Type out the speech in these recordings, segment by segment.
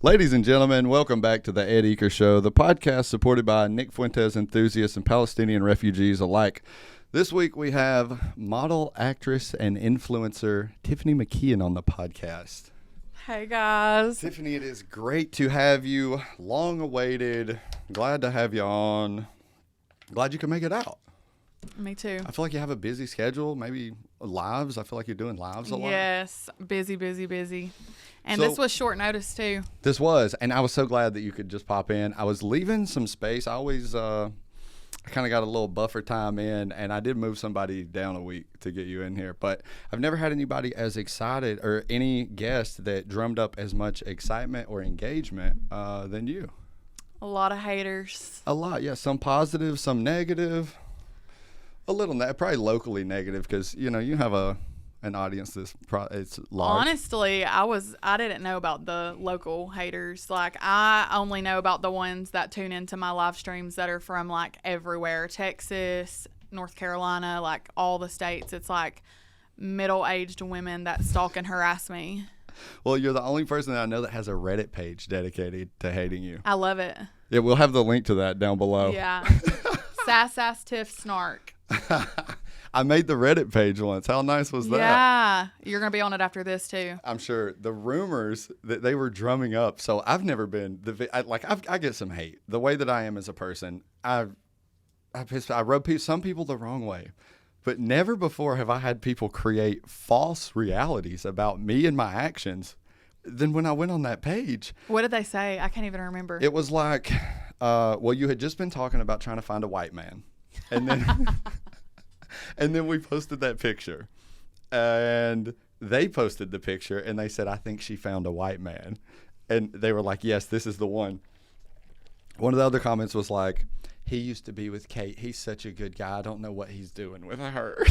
Ladies and gentlemen, welcome back to the Ed Eaker Show, the podcast supported by Nick Fuentes enthusiasts and Palestinian refugees alike. This week we have model, actress, and influencer Tiffany Mckeehan on the podcast. Hey guys. Tiffany, it is great to have you. Long awaited. Glad to have you on. Glad you can make it out. Me too. I feel like you have a busy schedule, maybe lives. I feel like you're doing lives a lot. Yes, busy. And So- this was short notice too. This was, and I was so glad that you could just pop in. I was leaving some space. I always I kind of got a little buffer time in, and I did move somebody down a week to get you in here. But I've never had anybody as excited or any guest that drummed up as much excitement or engagement than you. A lot of haters. A lot, yeah. Some positive, some negative. A little, probably locally negative because, you know, you have an audience that's it's large. Honestly, I didn't know about the local haters. Like, I only know about the ones that tune into my live streams that are from like everywhere. Texas, North Carolina, like all the states. It's like middle-aged women that stalk and harass me. Well, you're the only person that I know that has a Reddit page dedicated to hating you. I love it. Yeah, we'll have the link to that down below. Yeah. Sass Tiff Snark. I made the Reddit page once. How nice was that? Yeah. You're going to be on it after this too. I'm sure the rumors that they were drumming up. So I've never been I get some hate. The way that I am as a person, I rub some people the wrong way. But never before have I had people create false realities about me and my actions. Then when I went on that page, What did they say? I can't even remember. it was like, well, you had just been talking about trying to find a white man. And then and then we posted that picture. And they posted the picture and they said, I think she found a white man. And they were like, yes, this is the one. One of the other comments was like, he used to be with Kate. He's such a good guy. I don't know what he's doing with her.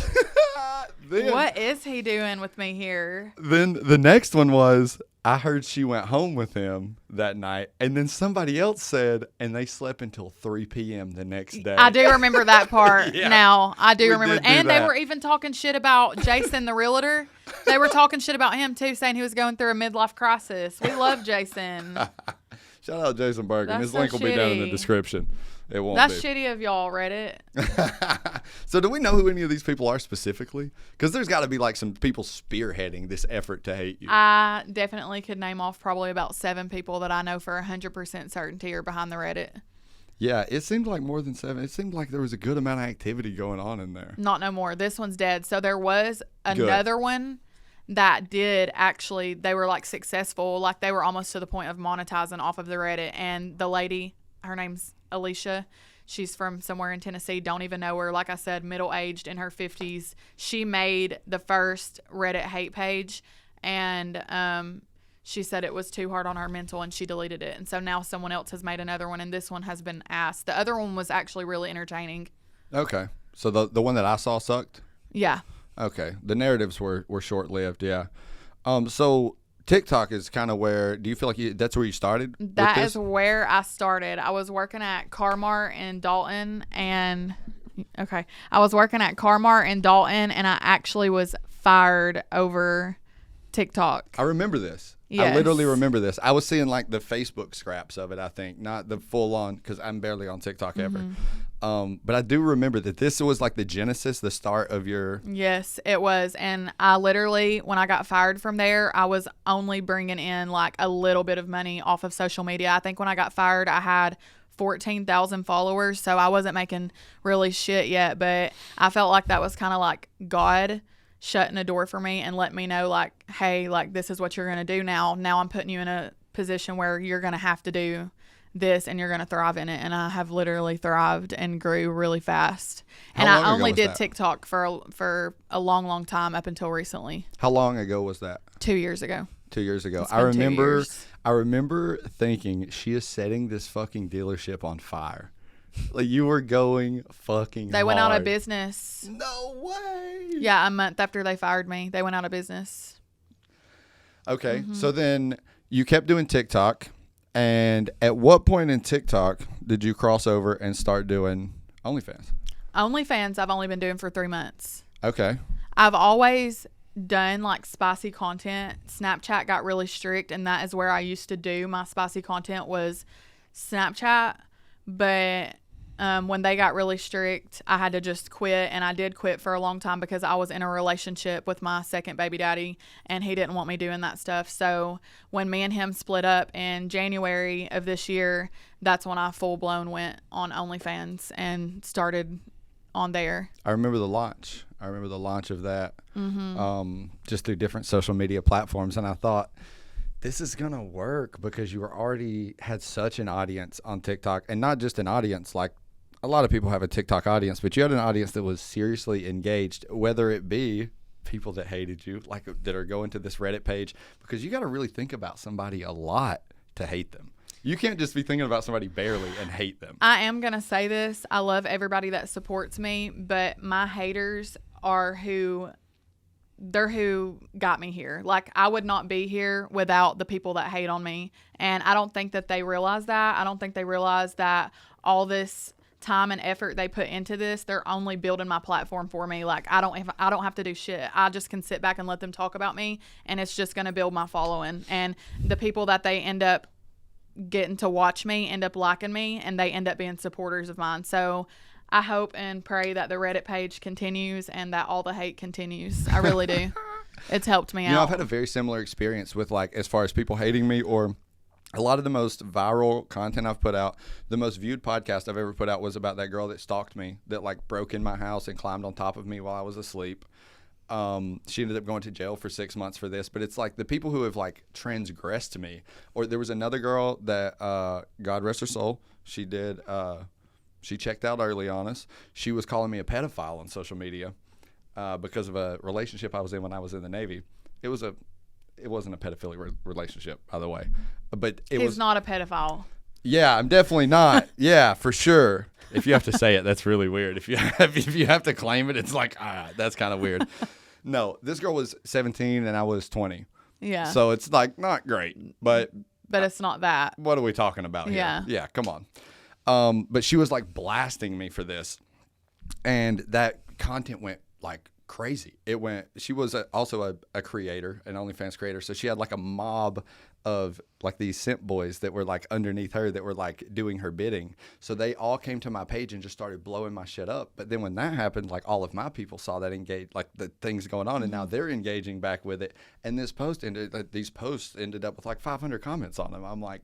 What is he doing with me here? Then the next one was, I heard she went home with him that night. And then somebody else said, and they slept until 3 p.m. the next day. I do remember that part. Yeah, now. I do we remember. did do And they that. were even talking shit about Jason the realtor. They were talking shit about him too, saying he was going through a midlife crisis. We love Jason. Shout out Jason Bergen. That's His so link will be down in the shitty. description. It won't That's be. shitty of y'all, Reddit. So do we know who any of these people are specifically? Because there's got to be like some people spearheading this effort to hate you. I definitely could name off probably about 7 people that I know for 100% certainty are behind the Reddit. Yeah, it seemed like more than 7. It seemed like there was a good amount of activity going on in there. Not no more. This one's dead. So there was another one that did actually, they were like successful. Like they were almost to the point of monetizing off of the Reddit. And the lady, her name's Alicia. She's from somewhere in Tennessee. Don't even know her. Like I said, middle-aged in her 50s. She made the first Reddit hate page. And she said it was too hard on her mental and she deleted it. And so now someone else has made another one and this one has been asked. The other one was actually really entertaining. Okay. So the one that I saw sucked? Yeah. Okay. The narratives were short-lived, yeah. So TikTok is kind of where, do you feel like that's where you started with That this? is where I started. I was working at Carmart in Dalton and I actually was fired over TikTok. I remember this. I Yes. literally remember this. I was seeing like the Facebook scraps of it, I think, not the full on, because I'm barely on TikTok ever. But I do remember that this was like the genesis, the start of your. Yes, it was. And I literally, when I got fired from there, I was only bringing in like a little bit of money off of social media. I think when I got fired, I had 14,000 followers. So I wasn't making really shit yet, but I felt like that was kind of like God shutting a door for me and letting me know like, hey, like this is what you're going to do now. Now I'm putting you in a position where you're going to have to do this and you're going to thrive in it. And I have literally thrived and grew really fast. And How long I ago only was did that? TikTok for a long time up until recently. How long ago was that? 2 years ago. 2 years ago. It's been 2 years. I remember thinking she is setting this fucking dealership on fire. Like you were going fucking They went out of hard. business. No way. Yeah, a month after they fired me, they went out of business. Okay. So then you kept doing TikTok. And at what point in TikTok did you cross over and start doing OnlyFans? OnlyFans I've only been doing for 3 months. Okay. I've always done like spicy content, Snapchat got really strict, and that is where I used to do my spicy content was Snapchat. But when they got really strict, I had to just quit, and I did quit for a long time because I was in a relationship with my second baby daddy, and he didn't want me doing that stuff. So when me and him split up in January of this year, that's when I full blown went on OnlyFans and started on there. I remember the launch. Of that, just through different social media platforms, and I thought, this is gonna work because you already had such an audience on TikTok, and not just an audience. Like a lot of people have a TikTok audience, but you had an audience that was seriously engaged, whether it be people that hated you, like that are going to this Reddit page, because you got to really think about somebody a lot to hate them. You can't just be thinking about somebody barely and hate them. I am going to say this. I love everybody that supports me, but my haters are who got me here. Like, I would not be here without the people that hate on me. And I don't think that they realize that. I don't think they realize that all this time and effort they put into this, they're only building my platform for me. Like, I don't have to do shit. I just can sit back and let them talk about me, and it's just going to build my following. And the people that they end up getting to watch me end up liking me, and they end up being supporters of mine. So I hope and pray that the Reddit page continues and that all the hate continues. I really do. It's helped me out. You know, I've had a very similar experience with, like, as far as people hating me, or a lot of the most viral content I've put out. The most viewed podcast I've ever put out was about that girl that stalked me, that like broke in my house and climbed on top of me while I was asleep. She ended up going to jail for 6 months for this, but it's like the people who have like transgressed me. Or there was another girl that, God rest her soul, she checked out early on us. She was calling me a pedophile on social media because of a relationship I was in when I was in the Navy. It wasn't a pedophilic relationship, by the way, but He's not a pedophile. Yeah, I'm definitely not. Yeah, for sure. If you have to say it, that's really weird. If you have to claim it, it's like, that's kind of weird. No, this girl was 17 and I was 20. Yeah. So it's like not great, but it's not that. What are we talking about here? Yeah. Yeah, come on. But she was like blasting me for this, and that content went like crazy. She was also a creator, an OnlyFans creator. So she had like a mob of like these simp boys that were like underneath her that were like doing her bidding. So they all came to my page and just started blowing my shit up. But then when that happened, like all of my people saw that engage, like the things going on, and now they're engaging back with it. And these posts ended up with like 500 comments on them. I'm like,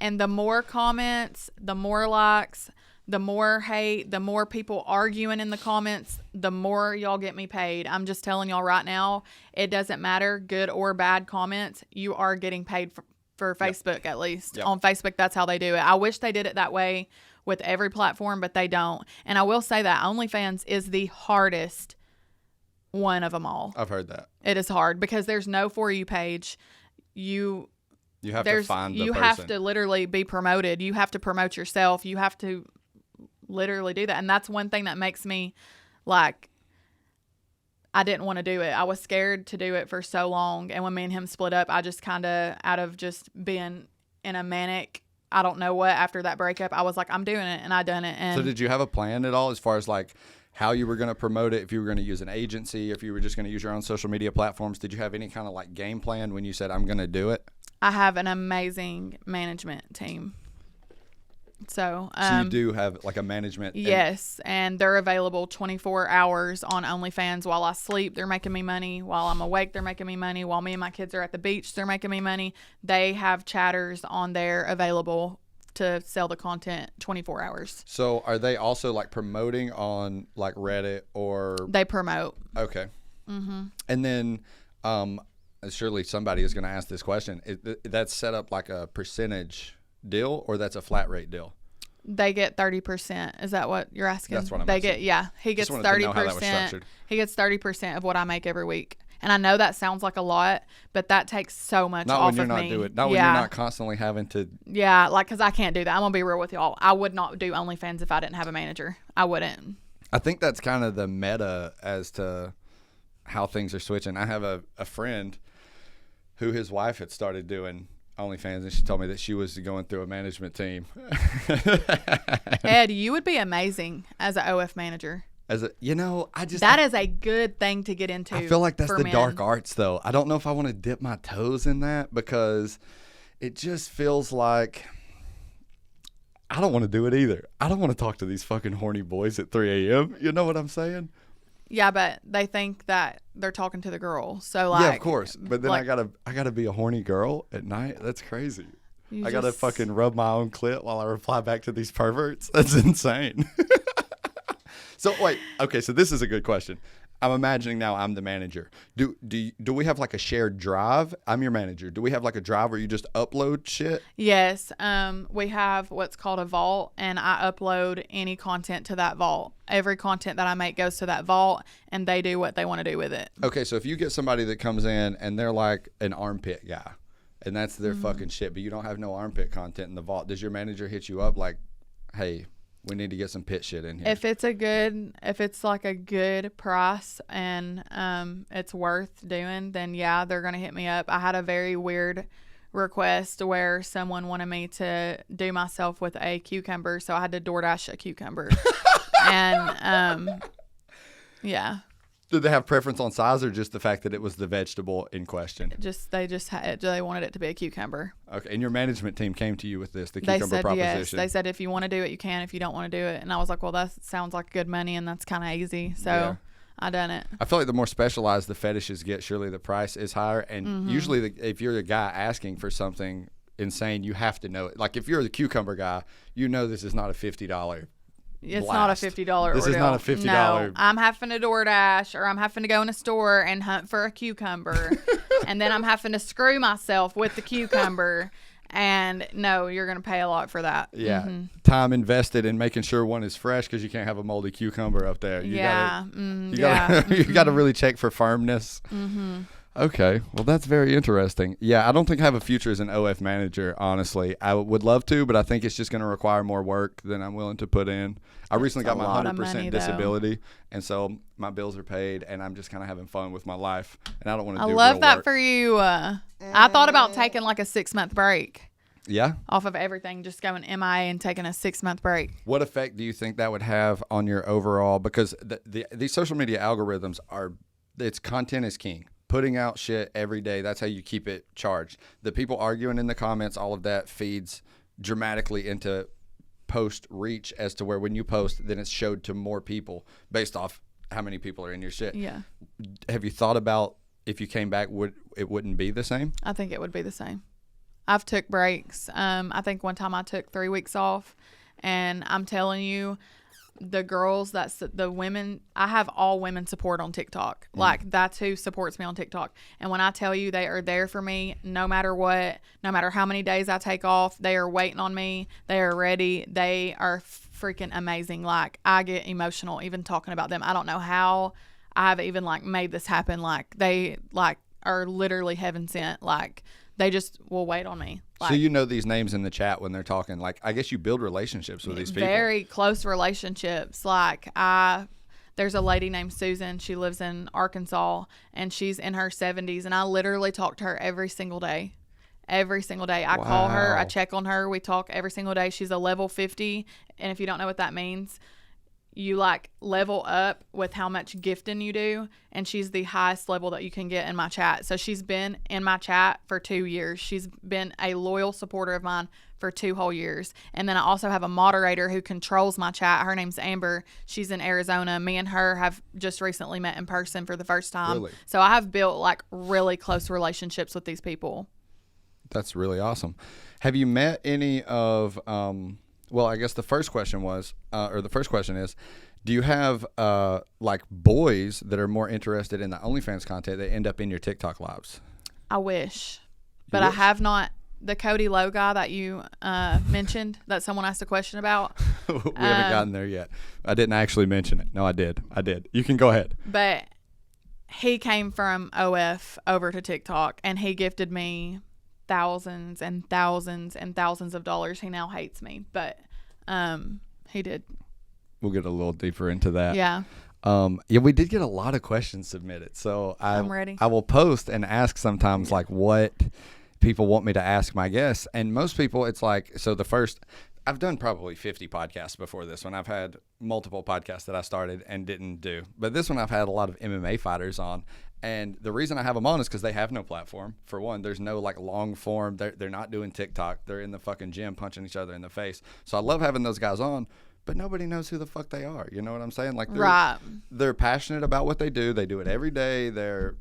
and the more comments, the more likes, the more hate, the more people arguing in the comments, the more y'all get me paid. I'm just telling y'all right now, it doesn't matter, good or bad comments, you are getting paid for Facebook. Yep. At least. Yep. On Facebook, that's how they do it. I wish they did it that way with every platform, but they don't. And I will say that OnlyFans is the hardest one of them all. I've heard that. It is hard because there's no For You page. You have to find the person. You have to literally be promoted. You have to promote yourself. You have to literally do that. And that's one thing that makes me like, I didn't want to do it. I was scared to do it for so long. And when me and him split up, I just kind of, out of just being in a manic, I don't know what, after that breakup, I was like, I'm doing it. And I done it. And so did you have a plan at all as far as like how you were going to promote it, if you were going to use an agency, if you were just going to use your own social media platforms? Did you have any kind of like game plan when you said, I'm going to do it? I have an amazing management team. So you do have like a management. Yes, and they're available 24 hours on OnlyFans. While I sleep, they're making me money. While I'm awake, they're making me money. While me and my kids are at the beach, they're making me money. They have chatters on there available to sell the content 24 hours. So are they also like promoting on like Reddit or? They promote. Okay. Mm-hmm. And then surely somebody is going to ask this question. That's set up like a percentage deal, or that's a flat rate deal? They get 30%. Is that what you're asking? That's what I'm asking. He gets 30%. He gets 30% of what I make every week. And I know that sounds like a lot, but that takes so much off of me. Not when you're not constantly having to. Yeah, like, because I can't do that. I'm going to be real with y'all. I would not do OnlyFans if I didn't have a manager. I wouldn't. I think that's kind of the meta as to how things are switching. I have a friend who his wife had started doing OnlyFans, and she told me that she was going through a management team. Ed, you would be amazing as an OF manager. As a, That is a good thing to get into. I feel like that's for the men. dark arts, though. I don't know if I want to dip my toes in that because it just feels like I don't want to do it either. I don't want to talk to these fucking horny boys at 3 a.m. You know what I'm saying? Yeah, but they think that they're talking to the girl. So like, yeah, of course. But then like, I gotta be a horny girl at night. That's crazy. you I gotta just- fucking rub my own clit while I reply back to these perverts. That's insane. So wait, okay. So this is a good question. I'm imagining now I'm the manager. Do we have like a shared drive? I'm your manager. Do we have like a drive where you just upload shit? Yes. We have what's called a vault, and I upload any content to that vault. Every content that I make goes to that vault, and they do what they want to do with it. Okay, so if you get somebody that comes in and they're like an armpit guy, and that's their fucking shit, but you don't have no armpit content in the vault, does your manager hit you up like, hey, we need to get some pit shit in here? If it's like a good price and it's worth doing, then yeah, they're gonna hit me up. I had a very weird request where someone wanted me to do myself with a cucumber, so I had to DoorDash a cucumber. And yeah. Did they have preference on size or just the fact that it was the vegetable in question? They wanted it to be a cucumber. Okay, and your management team came to you with this, the They cucumber said proposition. yes. They said if you want to do it, you can. If you don't want to do it, and I was like, well, that sounds like good money, and that's kind of easy. So Yeah. I done it. I feel like the more specialized the fetishes get, surely the price is higher. And usually, if you're a guy asking for something insane, you have to know it. Like if you're the cucumber guy, you know this is not a $50. It's blast. not a $50 This ordeal. is not a $50. No, I'm having to DoorDash, or I'm having to go in a store and hunt for a cucumber, and then I'm having to screw myself with the cucumber. And no, you're gonna pay a lot for that. Yeah, time invested in making sure one is fresh because you can't have a moldy cucumber up there. You gotta really check for firmness. Okay, well that's very interesting. Yeah, I don't think I have a future as an OF manager, honestly. I would love to, but I think it's just going to require more work than I'm willing to put in. I recently got my 100% disability, and so my bills are paid, and I'm just kind of having fun with my life, and I don't want to do real I love that work. for you. I thought about taking like a 6-month break Yeah? off of everything, just going MIA and taking a 6-month break. What effect do you think that would have on your overall, because these social media algorithms it's content is king. Putting out shit every day, that's how you keep it charged. The people arguing in the comments, all of that feeds dramatically into post reach as to where when you post, then it's showed to more people based off how many people are in your shit. Yeah. Have you thought about if you came back, it wouldn't be the same? I think it would be the same. I've took breaks. I think one time I took 3 weeks off, and I'm telling you, the girls, the women, I have all women support on TikTok. Like that's who supports me on TikTok. And when I tell you they are there for me, no matter what, no matter how many days I take off, they are waiting on me. They are ready. They are freaking amazing. Like I get emotional even talking about them. I don't know how I've even like made this happen. Like they like are literally heaven sent. Like they just will wait on me. Like, So you know these names in the chat when they're talking. Like, I guess you build relationships with these people. very close relationships. Like there's a lady named Susan. She lives in Arkansas, and she's in her 70s, and I literally talk to her every single day. Every single day. I call her. I Wow. check on her. We talk every single day. She's a level 50, and if you don't know what that means, you like level up with how much gifting you do, and she's the highest level that you can get in my chat. So she's been in my chat for 2 years. She's been a loyal supporter of mine for 2 whole years. And then I also have a moderator who controls my chat. Her name's Amber. She's in Arizona. Me and her have just recently met in person for the first time. Really? So I have built like really close relationships with these people. That's really awesome. Have you met any of, well, I guess the first question was, the first question is, do you have like boys that are more interested in the OnlyFans content that end up in your TikTok lives? I wish, but I wish? have not. The Cody Lowe guy that you mentioned that someone asked a question about, We haven't gotten there yet. I didn't actually mention it. No, I did. You can go ahead. but he came from OF over to TikTok, and he gifted me thousands and thousands and thousands of dollars. He now hates me, but he did. We'll get a little deeper into that. Yeah. Yeah, we did get a lot of questions submitted. So I'm ready. I will post and ask sometimes like what people want me to ask my guests. And most people, it's like, so the first, I've done probably 50 podcasts before this one. I've had multiple podcasts that I started and didn't do. But this one I've had a lot of MMA fighters on. And the reason I have them on is because they have no platform. For one, there's no like long form. They're not doing TikTok. They're in the fucking gym punching each other in the face. So I love having those guys on. But nobody knows who the fuck they are. You know what I'm saying? Like they're passionate about what they do. They do it every day. They're,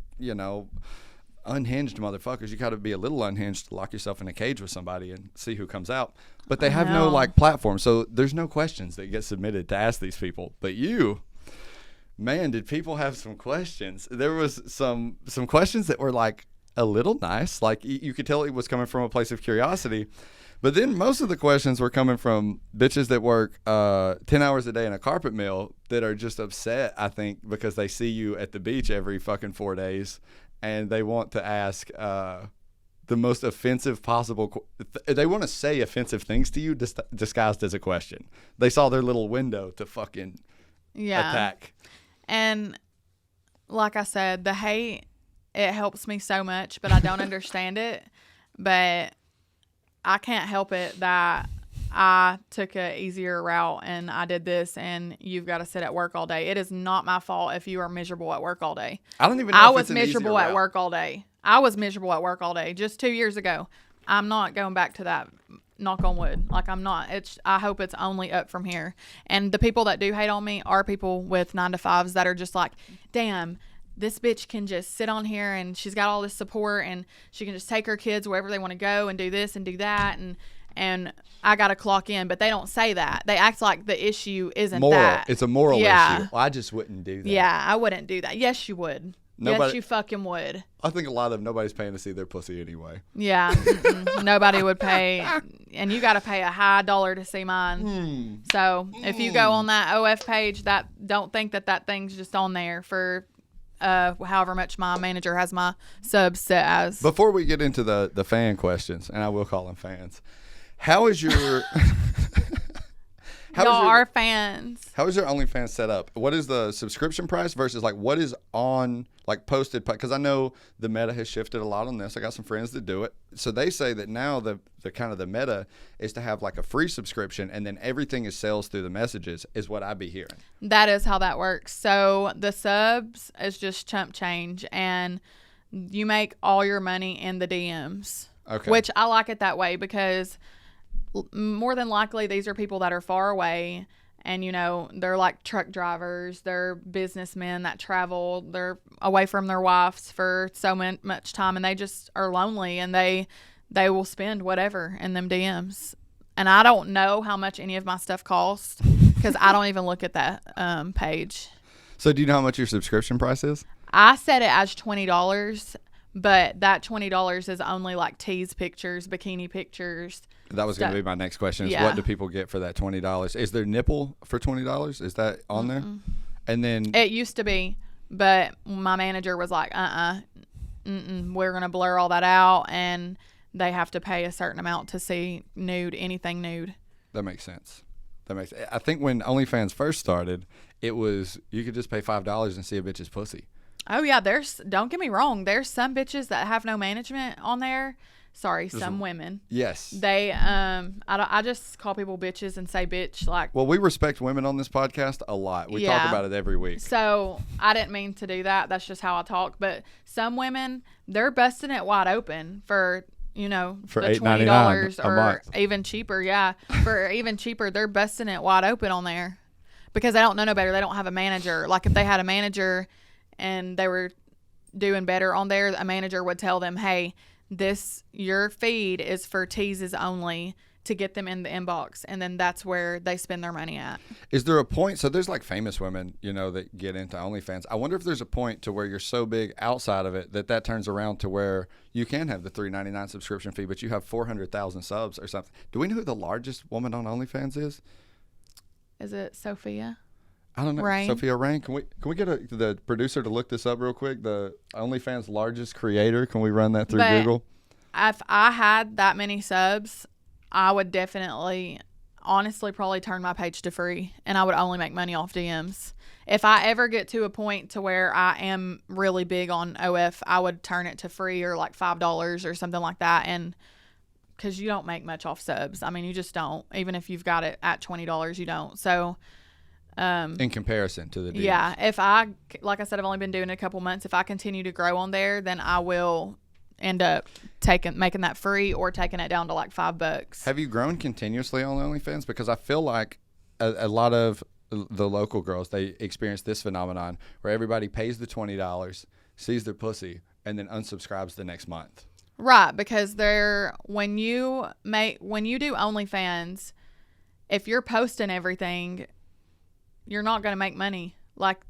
unhinged motherfuckers. You got to be a little unhinged to lock yourself in a cage with somebody and see who comes out. But they have no like platform. So there's no questions that get submitted to ask these people. But you, man, did people have some questions? There was some questions that were like a little nice. Like you could tell it was coming from a place of curiosity. But then most of the questions were coming from bitches that work 10 hours a day in a carpet mill that are just upset, I think, because they see you at the beach every fucking 4 days and they want to ask the most offensive possible. They want to say offensive things to you disguised as a question. They saw their little window to fucking attack. And like I said, the hate, it helps me so much, but I don't understand it. But I can't help it that I took a easier route and I did this and you've got to sit at work all day. It is not my fault if you are miserable at work all day. I don't even know I if was it's an miserable easier at work all day. I was miserable at work all day just 2 years ago. I'm not going back to that. Knock on wood. Like I'm not. I hope it's only up from here. And the people that do hate on me are people with 9-to-5s that are just like, damn, this bitch can just sit on here and she's got all this support and she can just take her kids wherever they want to go and do this and do that and I got to clock in. But they don't say that. They act like the issue isn't that. It's a moral issue. Well, I just wouldn't do that. Yeah, I wouldn't do that. Yes, you would. Yes, you fucking would. I think a lot of nobody's paying to see their pussy anyway. Yeah. Nobody would pay. And you got to pay a high dollar to see mine. So if you go on that OF page, don't think that thing's just on there for however much my manager has my subs set as. Before we get into the fan questions, and I will call them fans, how is your y'all are fans? How is your OnlyFans set up? What is the subscription price versus like what is on like posted? Because I know the meta has shifted a lot on this. I got some friends that do it. So they say that now the kind of the meta is to have like a free subscription and then everything is sales through the messages is what I be hearing. That is how that works. So the subs is just chump change and you make all your money in the DMs. Okay. Which I like it that way because more than likely these are people that are far away and they're like truck drivers, they're businessmen that travel, they're away from their wives for so much time and they just are lonely and they will spend whatever in them DMs. And I don't know how much any of my stuff costs because I don't even look at that page. So do you know how much your subscription price is? I set it as $20, but that $20 is only like tease pictures, bikini pictures. That was going to be my next question. Is what do people get for that $20? Is there nipple for $20? Is that on there? And then it used to be, but my manager was like, we're going to blur all that out, and they have to pay a certain amount to see anything nude. That makes sense. I think when OnlyFans first started, it was you could just pay $5 and see a bitch's pussy. Oh yeah, don't get me wrong. There's some bitches that have no management on there. Sorry, some women. Yes. They I just call people bitches and say bitch like. Well, we respect women on this podcast a lot. We talk about it every week. So I didn't mean to do that. That's just how I talk. But some women, they're busting it wide open for the $20 or even cheaper. Yeah, for even cheaper, they're busting it wide open on there because they don't know no better. They don't have a manager. Like if they had a manager and they were doing better on there, a manager would tell them, hey, your feed is for teases only to get them in the inbox, and then that's where they spend their money at. Is there a point? So there's like famous women, that get into OnlyFans. I wonder if there's a point to where you're so big outside of it that turns around to where you can have the $3.99 subscription fee, but you have 400,000 subs or something. Do we know who the largest woman on OnlyFans is? Is it Sophia? I don't know. Rain. Sophia Rain. Can we get the producer to look this up real quick? The OnlyFans largest creator. Can we run that through Google? If I had that many subs, I would definitely, honestly, probably turn my page to free, and I would only make money off DMs. If I ever get to a point to where I am really big on OF, I would turn it to free or like $5 or something like that, and because you don't make much off subs. I mean, you just don't. Even if you've got it at $20, you don't. So in comparison to the DMs. Yeah, if I, like I said, I've only been doing it a couple months. If I continue to grow on there, then I will end up making that free or taking it down to like $5. Have you grown continuously on OnlyFans? Because I feel like a lot of the local girls, they experience this phenomenon where everybody pays the $20, sees their pussy, and then unsubscribes the next month. Right, because when you do OnlyFans, if you're posting everything, you're not going to make money. Like,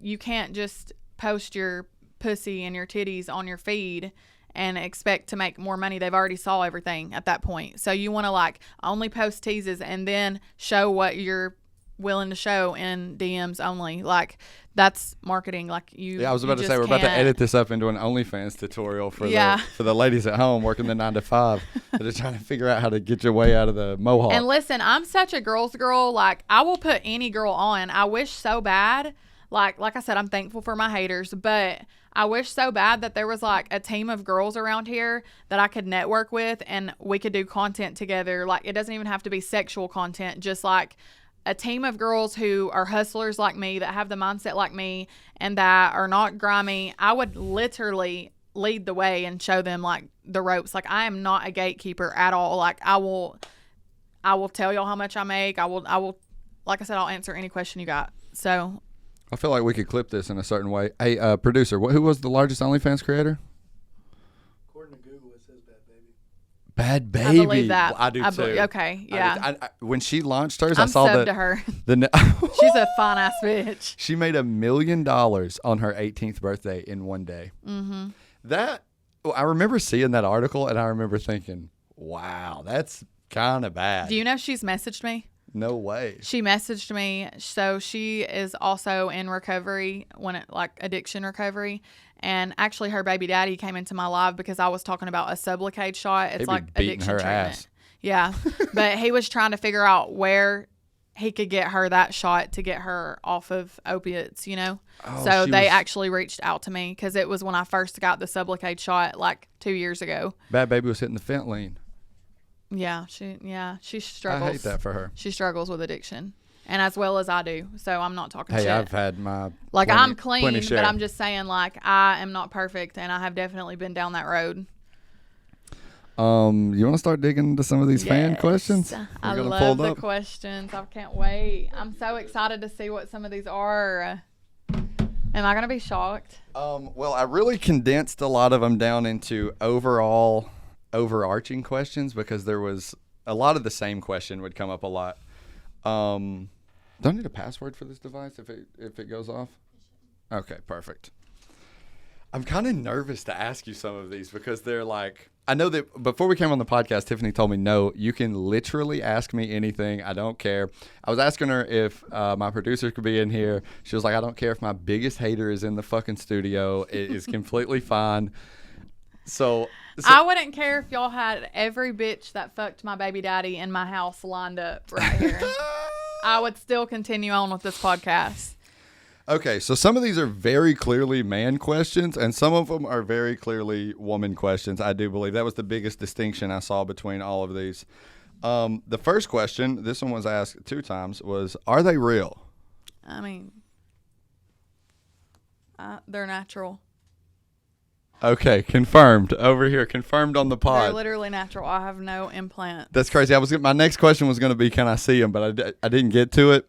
you can't just post your pussy and your titties on your feed and expect to make more money. They've already saw everything at that point. So you want to like only post teases and then show what you're willing to show in DMs only. Like, that's marketing. Like, I was about to say, we're about to edit this up into an OnlyFans tutorial for the ladies at home working the 9 to 5 that are trying to figure out how to get your way out of the mohawk. And listen, I'm such a girl's girl. Like, I will put any girl on. I wish so bad. Like I said, I'm thankful for my haters, but I wish so bad that there was like a team of girls around here that I could network with and we could do content together. Like, it doesn't even have to be sexual content, just like a team of girls who are hustlers like me, that have the mindset like me, and that are not grimy. I would literally lead the way and show them like the ropes. Like, I am not a gatekeeper at all. Like, I will tell y'all how much I make. I will, like I said, I'll answer any question you got. So I feel like we could clip this in a certain way. Hey, producer, who was the largest OnlyFans creator? According to Google, it says Bad Baby. Bad Baby. I believe that. Well, I do too. Okay, yeah. I, when she launched hers, I'm I saw subbed to her. The She's a fine ass bitch. She made $1 million on her 18th birthday in one day. Mm-hmm. I remember seeing that article and I remember thinking, wow, that's kind of bad. Do you know she's messaged me? No way. She messaged me. So she is also in recovery, addiction recovery. And actually her baby daddy came into my live because I was talking about a Sublocade shot. It's like addiction treatment. Ass. Yeah. But he was trying to figure out where he could get her that shot to get her off of opiates, you know? Oh, so they actually reached out to me because it was when I first got the Sublocade shot like 2 years ago. Bad Baby was hitting the fentanyl. Yeah, she struggles. I hate that for her. She struggles with addiction, and as well as I do. So I'm not talking shit. Hey, I've had my I'm clean, but I'm just saying, like, I am not perfect, and I have definitely been down that road. You want to start digging into some of these fan questions? I love the questions. I can't wait. I'm so excited to see what some of these are. Am I gonna be shocked? Well, I really condensed a lot of them down into overarching questions because there was a lot of the same question would come up a lot. Do I need a password for this device if it goes off? Okay, perfect. I'm kind of nervous to ask you some of these because they're like, I know that before we came on the podcast, Tiffany told me, no, you can literally ask me anything. I don't care. I was asking her if my producer could be in here. She was like, I don't care if my biggest hater is in the fucking studio. It is completely fine. So I wouldn't care if y'all had every bitch that fucked my baby daddy in my house lined up right here. I would still continue on with this podcast. Okay, so some of these are very clearly man questions, and some of them are very clearly woman questions. I do believe that was the biggest distinction I saw between all of these. The first question, this one was asked 2 times, was, are they real? I mean, they're natural. Okay, confirmed over here. Confirmed on the pod. They're literally natural. I have no implants. That's crazy. My next question was going to be, can I see them? But I didn't get to it.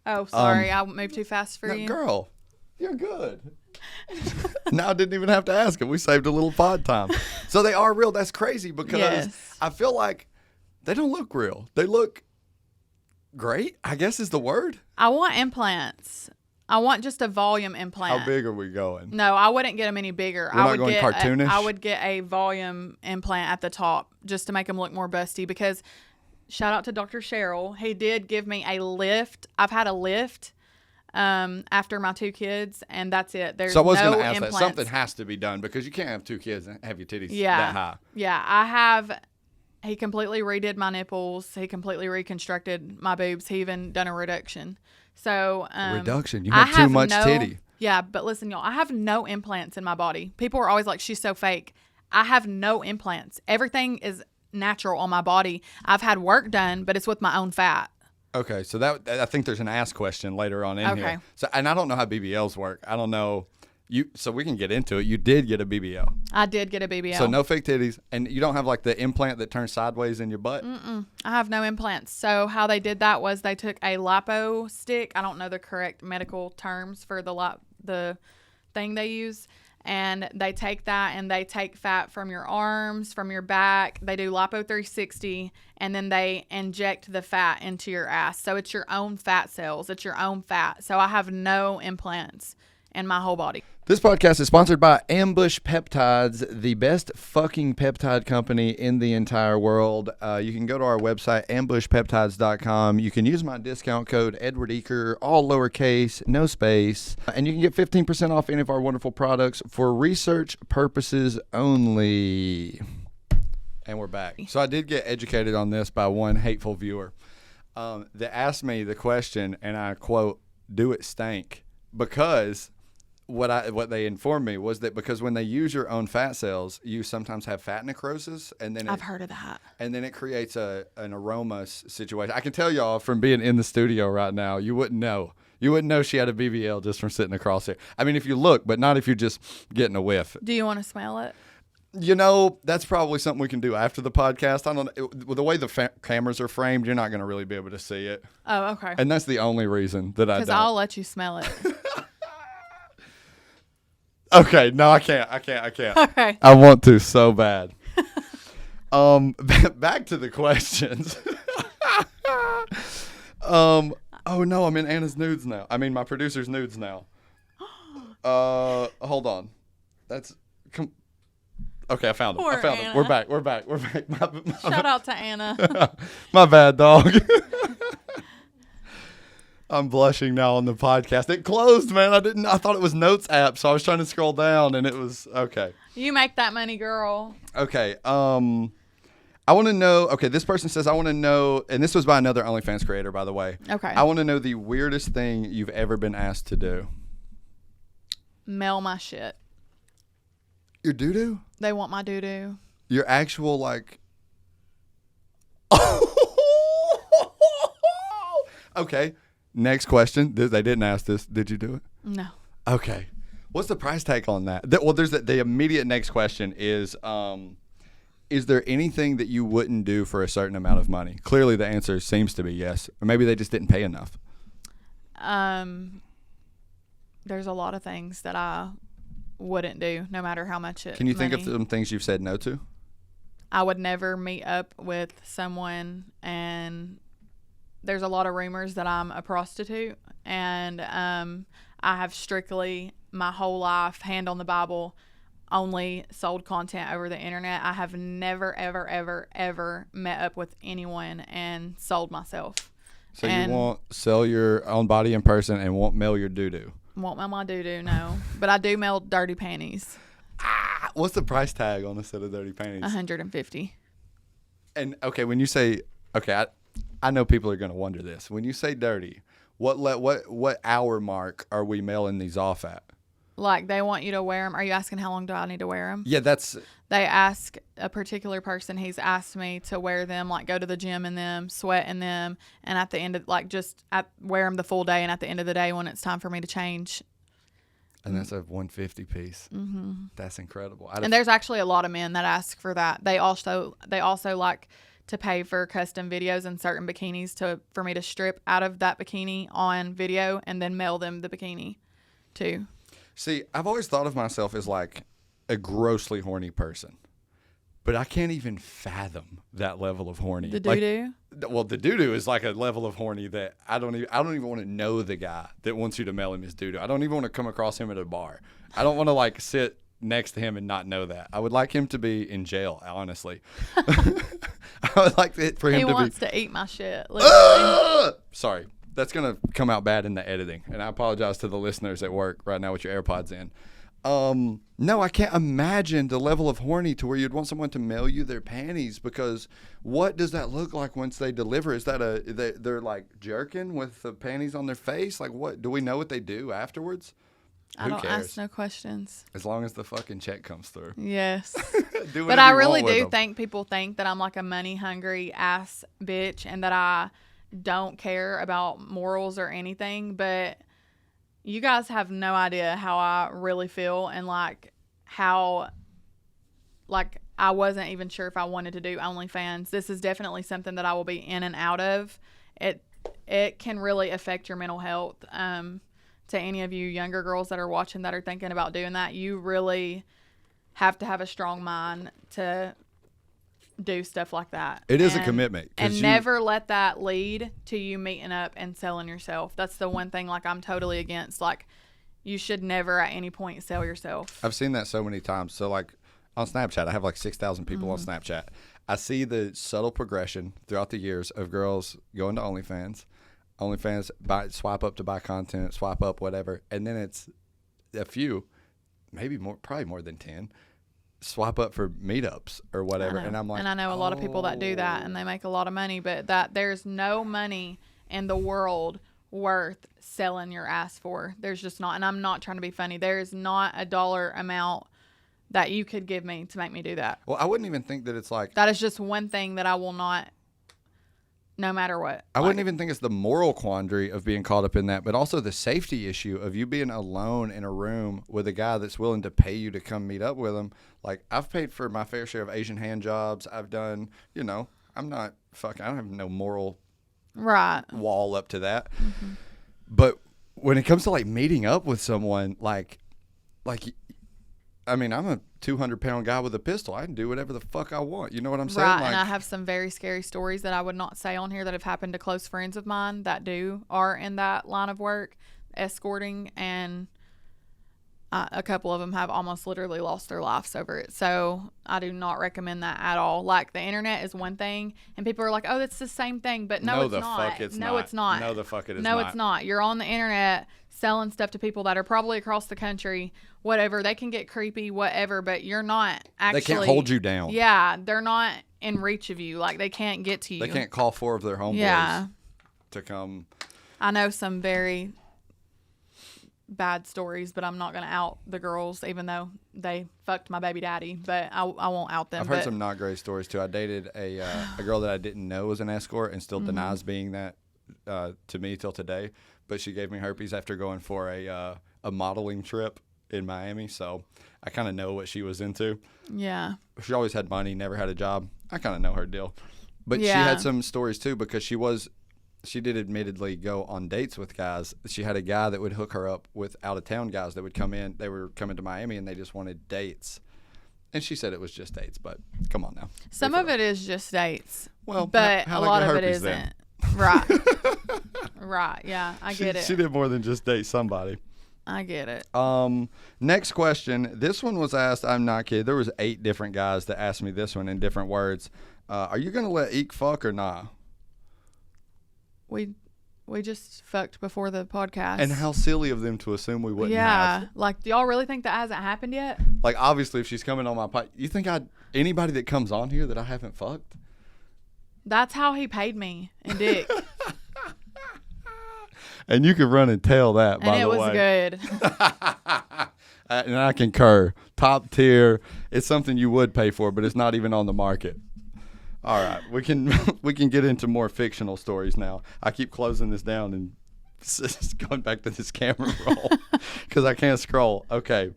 Oh, sorry. I moved too fast for you. Girl, you're good. Now I didn't even have to ask it. We saved a little pod time. So they are real. That's crazy because I feel like they don't look real. They look great, I guess is the word. I want implants. I want just a volume implant. How big are we going? No, I wouldn't get them any bigger. We're not going cartoonish? I would get a volume implant at the top just to make them look more busty because shout out to Dr. Cheryl. He did give me a lift. I've had a lift after my 2 kids, and that's it. There's no implants. So I was going to ask that. Something has to be done because you can't have 2 kids and have your titties that high. Yeah, I have. He completely redid my nipples. He completely reconstructed my boobs. He even done a reduction. So reduction. You have too much titty. Yeah, but listen, y'all. I have no implants in my body. People are always like, "She's so fake." I have no implants. Everything is natural on my body. I've had work done, but it's with my own fat. Okay, so that I think there's an ask question later on in Okay. here. So, and I don't know how BBLs work. I don't know. So we can get into it. You did get a BBL. I did get a BBL. So no fake titties, and you don't have like the implant that turns sideways in your butt. I have no implants. So how they did that was they took a lipo stick. I don't know the correct medical terms for the thing they use. And they take that and they take fat from your arms, from your back. They do lipo 360, and then they inject the fat into your ass. So it's your own fat cells. It's your own fat. So I have no implants in my whole body. This podcast is sponsored by Ambush Peptides, the best fucking peptide company in the entire world. You can go to our website, ambushpeptides.com. You can use my discount code, Edward Eaker, all lowercase, no space. And you can get 15% off any of our wonderful products for research purposes only. And we're back. So I did get educated on this by one hateful viewer that asked me the question, and I quote, "Do it stank?" Because what they informed me was that because when they use your own fat cells, you sometimes have fat necrosis, and then I've heard of that. And then it creates an aroma situation. I can tell y'all from being in the studio right now, you wouldn't know. You wouldn't know she had a BBL just from sitting across here. I mean, if you look, but not if you're just getting a whiff. Do you want to smell it? You know, that's probably something we can do after the podcast. I don't know. With the way the cameras are framed, you're not going to really be able to see it. Oh, okay. And that's the only reason that I don't. Because I'll let you smell it. Okay, no, I can't. Okay. I want to so bad. Back to the questions. Oh no, I'm in Anna's nudes now. I mean, my producer's nudes now. Hold on. Okay, I found him. Poor I found him. Anna. We're back. Shout out to Anna. My bad, dog. I'm blushing now on the podcast. It closed, man. I thought it was Notes app, so I was trying to scroll down, and it was okay. You make that money, girl. Okay. I want to know. Okay, this person says I want to know, and this was by another OnlyFans creator, by the way. Okay. I want to know the weirdest thing you've ever been asked to do. Mail my shit. Your doo-doo? They want my doo-doo. Your actual like. Okay. Next question. They didn't ask this. Did you do it? No. Okay. What's the price tag on that? Well, there's the immediate next question is there anything that you wouldn't do for a certain amount of money? Clearly, the answer seems to be yes. Or maybe they just didn't pay enough. There's a lot of things that I wouldn't do, no matter how much it. Can you think of some things you've said no to? I would never meet up with someone, and there's a lot of rumors that I'm a prostitute, and I have strictly my whole life, hand on the Bible, only sold content over the internet. I have never, ever, ever, ever met up with anyone and sold myself. So you won't sell your own body in person and won't mail your doo-doo? Won't mail my doo-doo, no. But I do mail dirty panties. What's the price tag on a set of dirty panties? $150. And, okay, when you say, okay, I know people are going to wonder this. When you say dirty, what hour mark are we mailing these off at? Like, they want you to wear them. Are you asking how long do I need to wear them? Yeah, that's... They ask a particular person. He's asked me to wear them, like go to the gym in them, sweat in them, and at the end of, like, wear them the full day, and at the end of the day when it's time for me to change. And that's a $150 piece. Mm-hmm. That's incredible. And there's actually a lot of men that ask for that. They also like to pay for custom videos and certain bikinis for me to strip out of that bikini on video and then mail them the bikini too. See, I've always thought of myself as like a grossly horny person, but I can't even fathom that level of horny. The doo-doo? Well, the doo-doo is like a level of horny that I don't even want to know the guy that wants you to mail him his doo-doo. I don't even want to come across him at a bar. I don't want to like sit next to him and not know that. I would like him to be in jail, honestly. I would like for him he to wants to eat my shit. Literally. Sorry. That's going to come out bad in the editing. And I apologize to the listeners at work right now with your AirPods in. No, I can't imagine the level of horny to where you'd want someone to mail you their panties, because what does that look like once they deliver? Is that they're like jerking with the panties on their face? Like, what do we know what they do afterwards? I Who don't cares? ask no questions. As long as the fucking check comes through. Yes. Do But whatever I you really want with do them. think people think that I'm like a money hungry ass bitch and that I don't care about morals or anything. But you guys have no idea how I really feel and like how like I wasn't even sure if I wanted to do OnlyFans. This is definitely something that I will be in and out of. It can really affect your mental health. To any of you younger girls that are watching that are thinking about doing that, you really have to have a strong mind to do stuff like that. It is a commitment. 'Cause And never let that lead to you meeting up and selling yourself. That's the one thing like I'm totally against. Like you should never at any point sell yourself. I've seen that so many times. So like on Snapchat, I have like 6,000 people on Snapchat. I see the subtle progression throughout the years of girls going to OnlyFans, swipe up to buy content, swipe up, whatever. And then it's a few, maybe more, probably more than 10, swipe up for meetups or whatever. And I'm like, and I know a lot of people that do that and they make a lot of money, but that there's no money in the world worth selling your ass for. There's just not. And I'm not trying to be funny. There is not a dollar amount that you could give me to make me do that. well, I wouldn't even think that it's like, That is just one thing that I will not, no matter what. I wouldn't even think it's the moral quandary of being caught up in that, but also the safety issue of you being alone in a room with a guy that's willing to pay you to come meet up with him. Like, I've paid for my fair share of Asian hand jobs. I've done, I'm not fucking, I don't have no moral Right. wall up to that. But when it comes to like meeting up with someone, like, I mean, I'm a 200-pound guy with a pistol. I can do whatever the fuck I want. You know what I'm saying? Right, Like, and I have some very scary stories that I would not say on here that have happened to close friends of mine that are in that line of work, escorting, and a couple of them have almost literally lost their lives over it. So I do not recommend that at all. Like the internet is one thing, and people are like, "Oh, that's the same thing," but no, it's not. Fuck it's no, not. it's not. No, the fuck it is no, not. it's not. You're on the internet selling stuff to people that are probably across the country. Whatever, they can get creepy, whatever, but you're not actually. They can't hold you down. Yeah, they're not in reach of you. Like they can't get to you. They can't call 4 of their homeboys Yeah. to come. I know some very bad stories, but I'm not going to out the girls, even though they fucked my baby daddy. But I won't out them. I've heard some not great stories too. I dated a girl that I didn't know was an escort and still denies being that to me till today. But she gave me herpes after going for a modeling trip in Miami, so I kind of know what she was into. Yeah. She always had money, never had a job. I kind of know her deal. But she Yeah. had some stories too because she did admittedly go on dates with guys. She had a guy that would hook her up with out-of-town guys that would come in. They were coming to Miami and they just wanted dates. And she said it was just dates, but come on now. Some of it is just dates. Well, but how a I lot got of it herpes isn't. then. Right. Right. Yeah, I get it. She did more than just date somebody. I get it. Next question. This one was asked. I'm not kidding. There was 8 different guys that asked me this one in different words. Are you gonna let Eek fuck or nah? We just fucked before the podcast. And how silly of them to assume we wouldn't yeah. have. Like, do y'all really think that hasn't happened yet? Like, obviously, if she's coming on my podcast, you think anybody that comes on here that I haven't fucked? That's how he paid me in dick. And you can run and tell that, by And the way. it was good. And I concur. Top tier. It's something you would pay for, but it's not even on the market. All right, we can get into more fictional stories now. I keep closing this down and just going back to this camera roll because I can't scroll. Okay.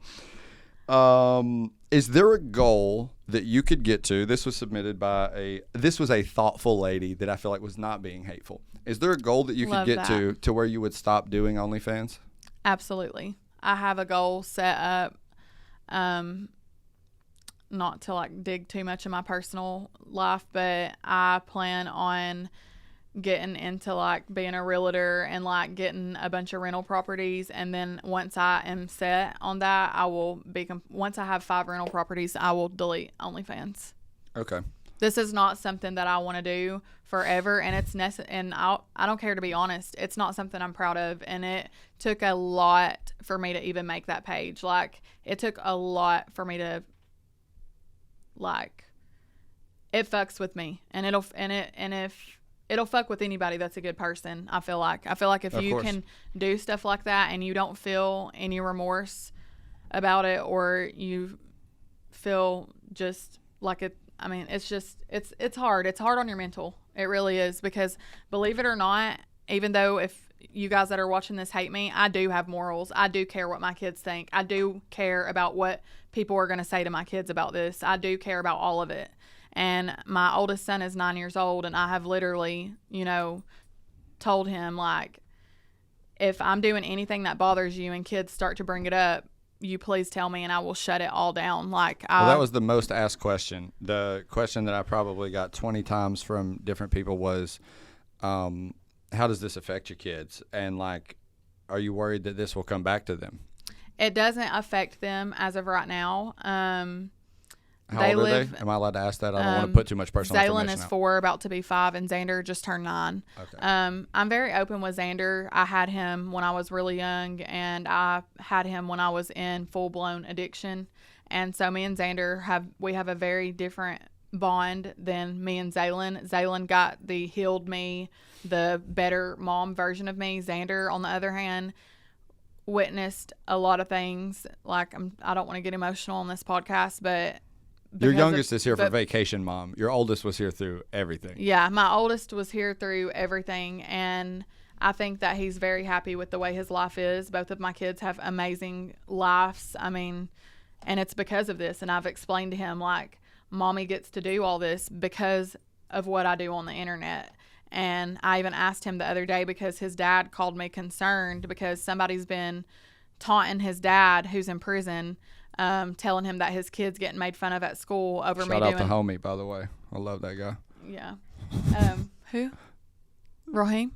Is there a goal that you could get to? This was submitted by this was a thoughtful lady that I feel like was not being hateful. Is there a goal that you could Love get that. to where you would stop doing OnlyFans? Absolutely. I have a goal set up, not to like dig too much in my personal life, but I plan on getting into like being a realtor and like getting a bunch of rental properties. And then once I am set on that, I will once I have 5 rental properties, I will delete OnlyFans. Okay. This is not something that I want to do forever, and it's and I don't care, to be honest. It's not something I'm proud of, and it took a lot for me to even make that page. Like, it took a lot for me to, like, it fucks with me, and it'll fuck with anybody that's a good person. I feel like if Of you course. can do stuff like that and you don't feel any remorse about it, or you feel just like it, I mean, it's just it's hard. It's hard on your mental. It really is, because believe it or not, even though if you guys that are watching this hate me, I do have morals. I do care what my kids think. I do care about what people are going to say to my kids about this. I do care about all of it. And my oldest son is 9 years old, and I have literally, told him, like, if I'm doing anything that bothers you and kids start to bring it up, you please tell me and I will shut it all down. Like, Well, that was the most asked question. The question that I probably got 20 times from different people was, how does this affect your kids? And, like, are you worried that this will come back to them? It doesn't affect them as of right now. How old are they? Am I allowed to ask that? I don't want to put too much personal information Zaylin is out. 4, about to be 5, and Xander just turned 9. Okay. I'm very open with Xander. I had him when I was really young, and I had him when I was in full-blown addiction. And so me and Xander have a very different bond than me and Zaylin. Zaylin got the healed me, the better mom version of me. Xander, on the other hand, witnessed a lot of things. Like, I don't want to get emotional on this podcast, but your youngest is here for vacation, Mom. Your oldest was here through everything. Yeah, my oldest was here through everything, and I think that he's very happy with the way his life is. Both of my kids have amazing lives. I mean, and it's because of this. And I've explained to him, like, Mommy gets to do all this because of what I do on the internet. And I even asked him the other day, because his dad called me concerned because somebody's been taunting his dad, who's in prison, telling him that his kid's getting made fun of at school over me doing. Shout out to homie, by the way. I love that guy. Yeah. Who? Raheem?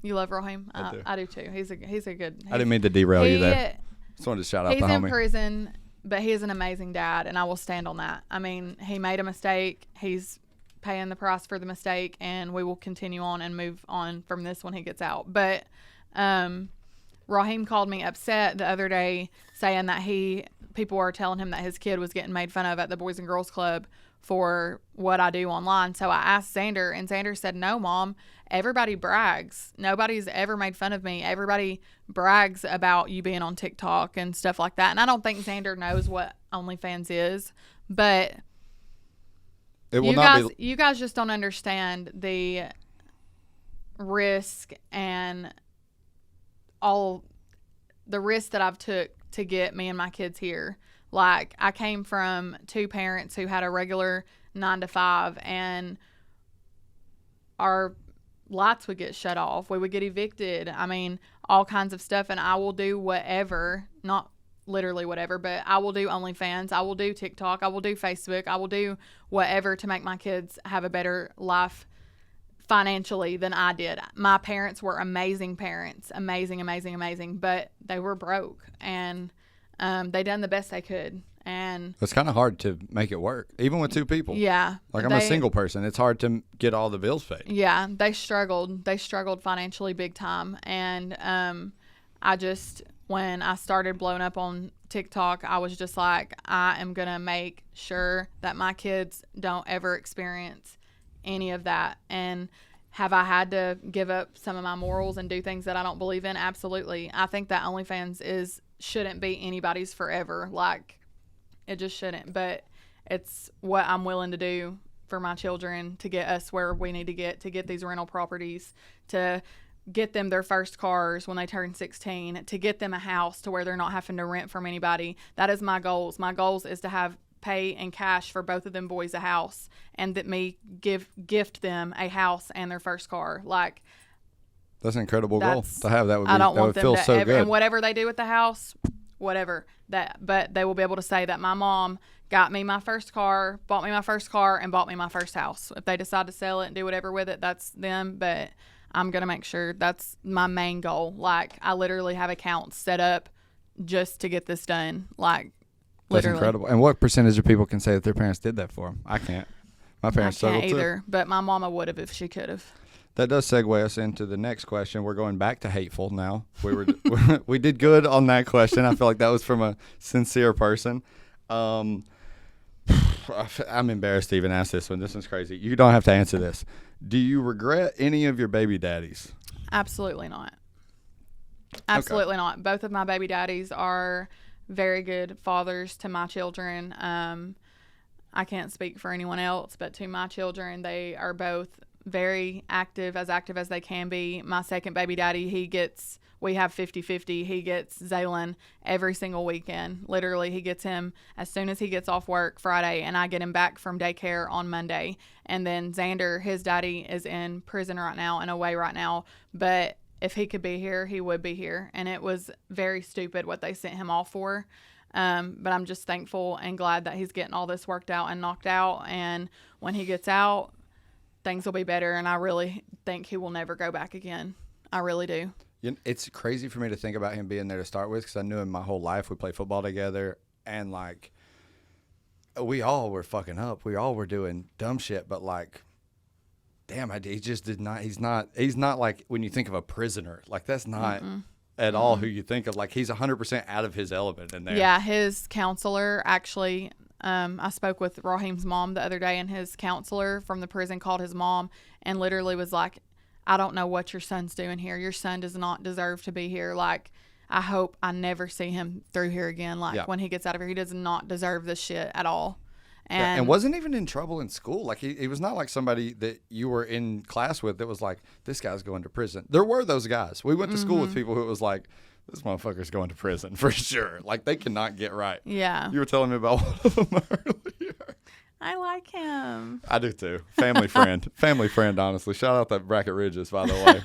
You love Raheem? I do too. He's a good. I didn't mean to derail you there. Just wanted to shout out the homie. He's in prison, but he is an amazing dad, and I will stand on that. I mean, he made a mistake. He's paying the price for the mistake, and we will continue on and move on from this when he gets out. But Raheem called me upset the other day, saying that people are telling him that his kid was getting made fun of at the Boys and Girls Club for what I do online. So I asked Xander, and Xander said, no, Mom, everybody brags. Nobody's ever made fun of me. Everybody brags about you being on TikTok and stuff like that. And I don't think Xander knows what OnlyFans is, but you guys just don't understand the risk and all the risk that I've took to get me and my kids here. Like, I came from 2 parents who had a regular 9 to 5, and our lights would get shut off. We would get evicted. I mean, all kinds of stuff. And I will do whatever, not literally whatever, but I will do OnlyFans. I will do TikTok. I will do Facebook. I will do whatever to make my kids have a better life financially than I did. My parents were amazing parents. Amazing, but they were broke, and they done the best they could. And it's kind of hard to make it work, even with 2 people. Yeah. Like, I'm a single person. It's hard to get all the bills paid. Yeah, they struggled. They struggled financially big time. And when I started blowing up on TikTok, I was just like, I am going to make sure that my kids don't ever experience any of that. And have I had to give up some of my morals and do things that I don't believe in? Absolutely. I think that OnlyFans shouldn't be anybody's forever. Like, it just shouldn't. But it's what I'm willing to do for my children to get us where we need to get these rental properties, to get them their first cars when they turn 16, to get them a house to where they're not having to rent from anybody. That is my goals. My goals is to pay in cash for both of them boys a house, and that me gift them a house and their first car. Like, that's an incredible goal to have. That would feel so good. And whatever they do with the house, whatever that, but they will be able to say that my mom got me my first car, bought me my first car, and bought me my first house. If they decide to sell it and do whatever with it, that's them. But I'm gonna make sure that's my main goal. Like, I literally have accounts set up just to get this done. Like, that's literally. incredible. And what percentage of people can say that their parents did that for them? I can't. My parents struggled too. Either, but my mama would have if she could have. That does segue us into the next question. We're going back to hateful now. We did good on that question. I feel like that was from a sincere person. I'm embarrassed to even ask this one. This one's crazy. You don't have to answer this. Do you regret any of your baby daddies? Absolutely not. Absolutely not. Both of my baby daddies are very good fathers to my children. I can't speak for anyone else, but to my children, they are both very active as they can be. My second baby daddy, we have 50-50. He gets Zaylen every single weekend. Literally, he gets him as soon as he gets off work Friday, and I get him back from daycare on Monday. And then Xander, his daddy, is in prison right now and away right now. But if he could be here, he would be here. And it was very stupid what they sent him off for. But I'm just thankful and glad that he's getting all this worked out and knocked out. And when he gets out, things will be better. And I really think he will never go back again. I really do. It's crazy for me to think about him being there to start with, because I knew him my whole life. We played football together, and like, we all were fucking up. We all were doing dumb shit, but like, damn, he just did not. He's not like when you think of a prisoner. Like, that's not at all who you think of. Like, he's 100% out of his element in there. Yeah, his counselor actually. I spoke with Raheem's mom the other day, and his counselor from the prison called his mom and literally was like, I don't know what your son's doing here. Your son does not deserve to be here. Like, I hope I never see him through here again. Like, when he gets out of here, he does not deserve this shit at all. And wasn't even in trouble in school. Like, he was not like somebody that you were in class with that was like, this guy's going to prison. There were those guys. We went to school with people who it was like, this motherfucker's going to prison for sure. Like, they cannot get right. Yeah. You were telling me about one of them earlier. I like him. I do too. Family friend. Family friend, honestly. Shout out that Bracket Ridges, by the way.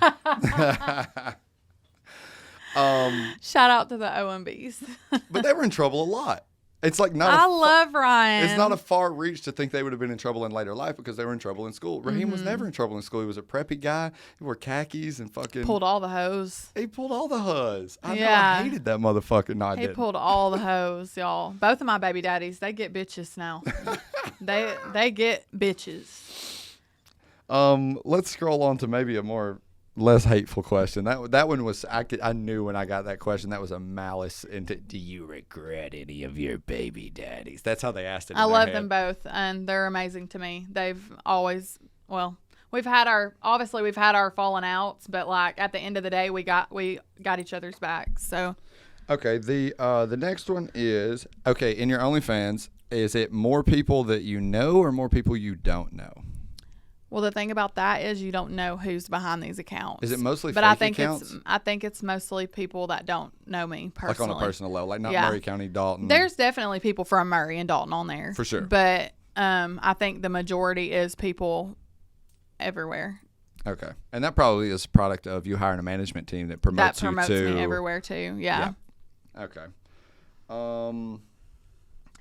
Shout out to the OMBs. But they were in trouble a lot. It's like not. I love Ryan. It's not a far reach to think they would have been in trouble in later life because they were in trouble in school. Raheem was never in trouble in school. He was a preppy guy. He wore khakis and fucking pulled all the hose. He pulled all the hose. I know, I hated that motherfucker. No, I didn't. He pulled all the hose, y'all. Both of my baby daddies, they get bitches now. they get bitches. Let's scroll on to maybe a more less hateful question. That one was I knew when I got that question that was a malice into. Do you regret any of your baby daddies? That's how they asked it. I love them both, and they're amazing to me. They've always we've had our falling outs, but like at the end of the day, we got each other's back. So okay, the next one is in your OnlyFans, is it more people that you know or more people you don't know? Well, the thing about that is you don't know who's behind these accounts. Is it mostly fake accounts? I think it's mostly people that don't know me personally. Like on a personal level, like not Murray County, Dalton. There's definitely people from Murray and Dalton on there. For sure. But I think the majority is people everywhere. Okay. And that probably is a product of you hiring a management team that promotes you to. That promotes me everywhere too, yeah. Okay.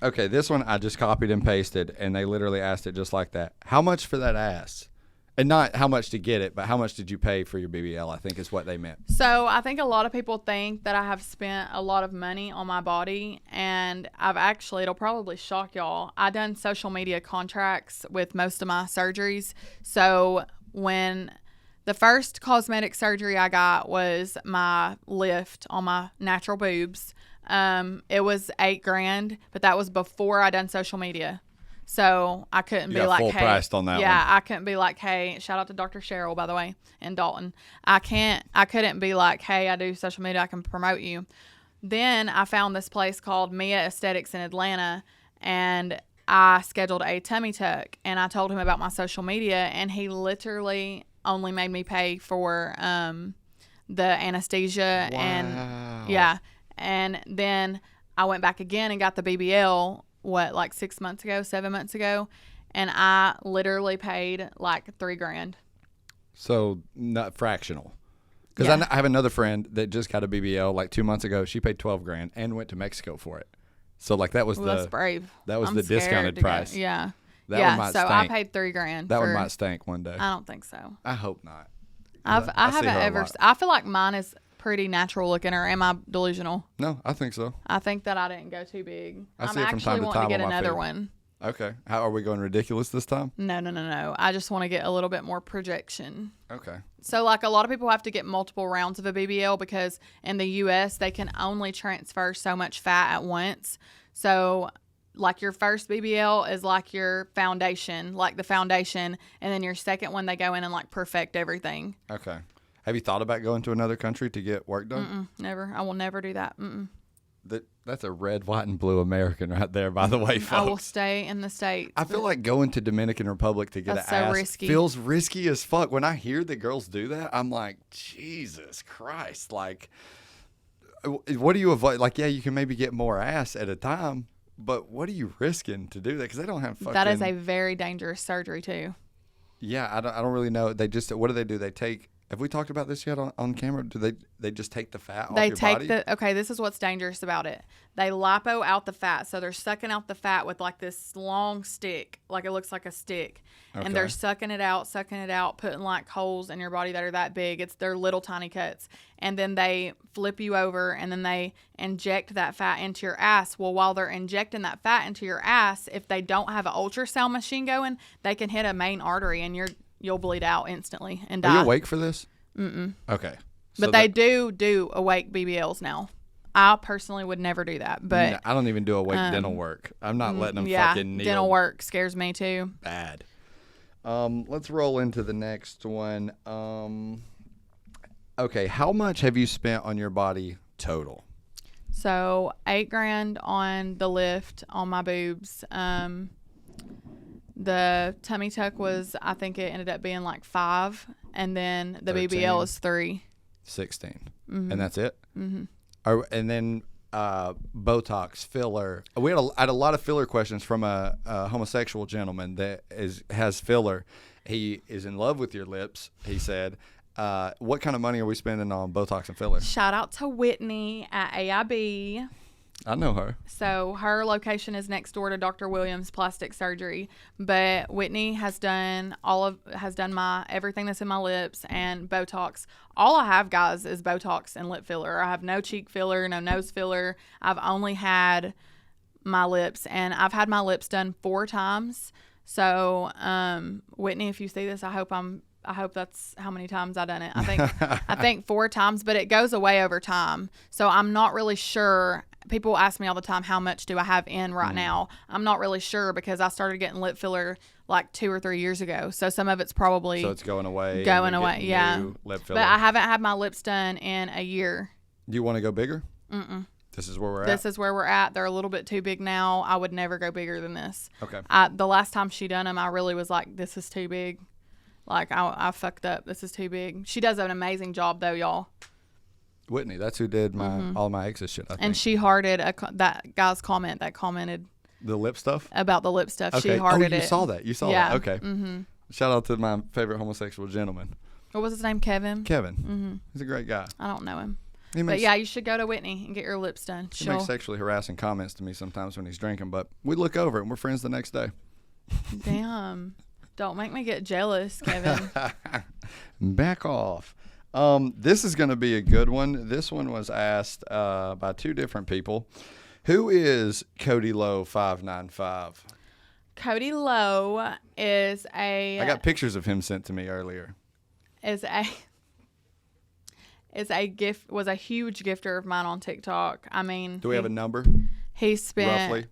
Okay, this one I just copied and pasted, and they literally asked it just like that. How much for that ass? And not how much to get it, but how much did you pay for your BBL, I think is what they meant. So I think a lot of people think that I have spent a lot of money on my body, and it'll probably shock y'all. I done social media contracts with most of my surgeries. So when the first cosmetic surgery I got was my lift on my natural boobs. It was $8,000, but that was before I done social media. So I couldn't be like, full hey, priced on that yeah, one. I couldn't be like, hey, shout out to Dr. Cheryl, by the way, in Dalton. I couldn't be like, hey, I do social media, I can promote you. Then I found this place called Mia Aesthetics in Atlanta, and I scheduled a tummy tuck, and I told him about my social media, and he literally only made me pay for the anesthesia. Wow. And yeah. And then I went back again and got the BBL, 7 months ago. And I literally paid like $3,000. So not fractional. Because I have another friend that just got a BBL like 2 months ago. She paid $12,000 and went to Mexico for it. So like that was that's brave. That was I'm the discounted price. Yeah. That one might stink. I paid $3,000. That one might stink one day. I don't think so. I hope not. I haven't ever. I feel like mine is pretty natural looking, or am I delusional? No, I think so. I think that I didn't go too big. I see it from time to time. I'm actually wanting to get on my another feed. one. Okay. How are we going ridiculous this time? No. I just want to get a little bit more projection. Okay. So like a lot of people have to get multiple rounds of a BBL because in the US they can only transfer so much fat at once. So like your first BBL is like your foundation, like the foundation, and then your second one they go in and like perfect everything. Okay. Have you thought about going to another country to get work done? Never. I will never do that. That's a red, white, and blue American right there, by the way, folks. I will stay in the States. I feel like going to Dominican Republic to get That's an ass risky. feels risky as fuck. When I hear that girls do that, I'm like, Jesus Christ. Like, what do you avoid? Like, yeah, you can maybe get more ass at a time, but what are you risking to do that? Because they don't have fucking... That is a very dangerous surgery, too. Yeah, I don't really know. They just... What do? They take... Have we talked about this yet on camera? Do they just take the fat off your body? Okay, this is what's dangerous about it. They lipo out the fat. So they're sucking out the fat with like this long stick, like it looks like a stick. Okay. And they're sucking it out, putting like holes in your body that are that big. They're little tiny cuts. And then they flip you over and then they inject that fat into your ass. Well, while they're injecting that fat into your ass, if they don't have an ultrasound machine going, they can hit a main artery and you'll bleed out instantly and die. Are you awake for this? Mm-mm. Okay. But they do awake BBLs now. I personally would never do that. But no, I don't even do awake dental work. I'm not letting them fucking needle. Dental work scares me too. Bad. Let's roll into the next one. Okay, how much have you spent on your body total? So $8,000 on the lift on my boobs. The tummy tuck was, I think it ended up being like $5,000, and then the 13. BBL is $3,000. 16, and that's it. And then Botox, filler. I had a lot of filler questions from a homosexual gentleman that has filler. He is in love with your lips. He said, "What kind of money are we spending on Botox and filler?" Shout out to Whitney at AIB. I know her. So her location is next door to Dr. Williams Plastic Surgery, but Whitney has done my everything that's in my lips and Botox. All I have, guys, is Botox and lip filler. I have no cheek filler, no nose filler. I've only had my lips, and I've had my lips done 4 times. So, Whitney, if you see this, I hope that's how many times I've done it. I think 4 times, but it goes away over time. So I'm not really sure. People ask me all the time, how much do I have in right now? I'm not really sure because I started getting lip filler like 2 or 3 years ago. So some of it's probably... So it's going away. Yeah. Lip filler. But I haven't had my lips done in a year. Do you want to go bigger? Mm-mm. This is where we're at? This is where we're at. They're a little bit too big now. I would never go bigger than this. Okay. The last time she done them, I really was like, this is too big. Like, I fucked up. This is too big. She does an amazing job, though, y'all. Whitney, that's who did all my exes shit, I think. And she hearted that guy's comment that commented. The lip stuff? About the lip stuff. Okay. She hearted it. You saw that. You saw yeah. that. Okay. Mm-hmm. Shout out to my favorite homosexual gentleman. What was his name? Kevin? Kevin. Mm-hmm. He's a great guy. I don't know him. But yeah, you should go to Whitney and get your lips done. He makes sexually harassing comments to me sometimes when he's drinking, but we look over it and we're friends the next day. Damn. Don't make me get jealous, Kevin. Back off. This is going to be a good one. This one was asked by 2 different people. Who is Cody Lowe 595? Cody Lowe is I got pictures of him sent to me earlier. Was a huge gifter of mine on TikTok. I mean, do we have a number? He spent roughly.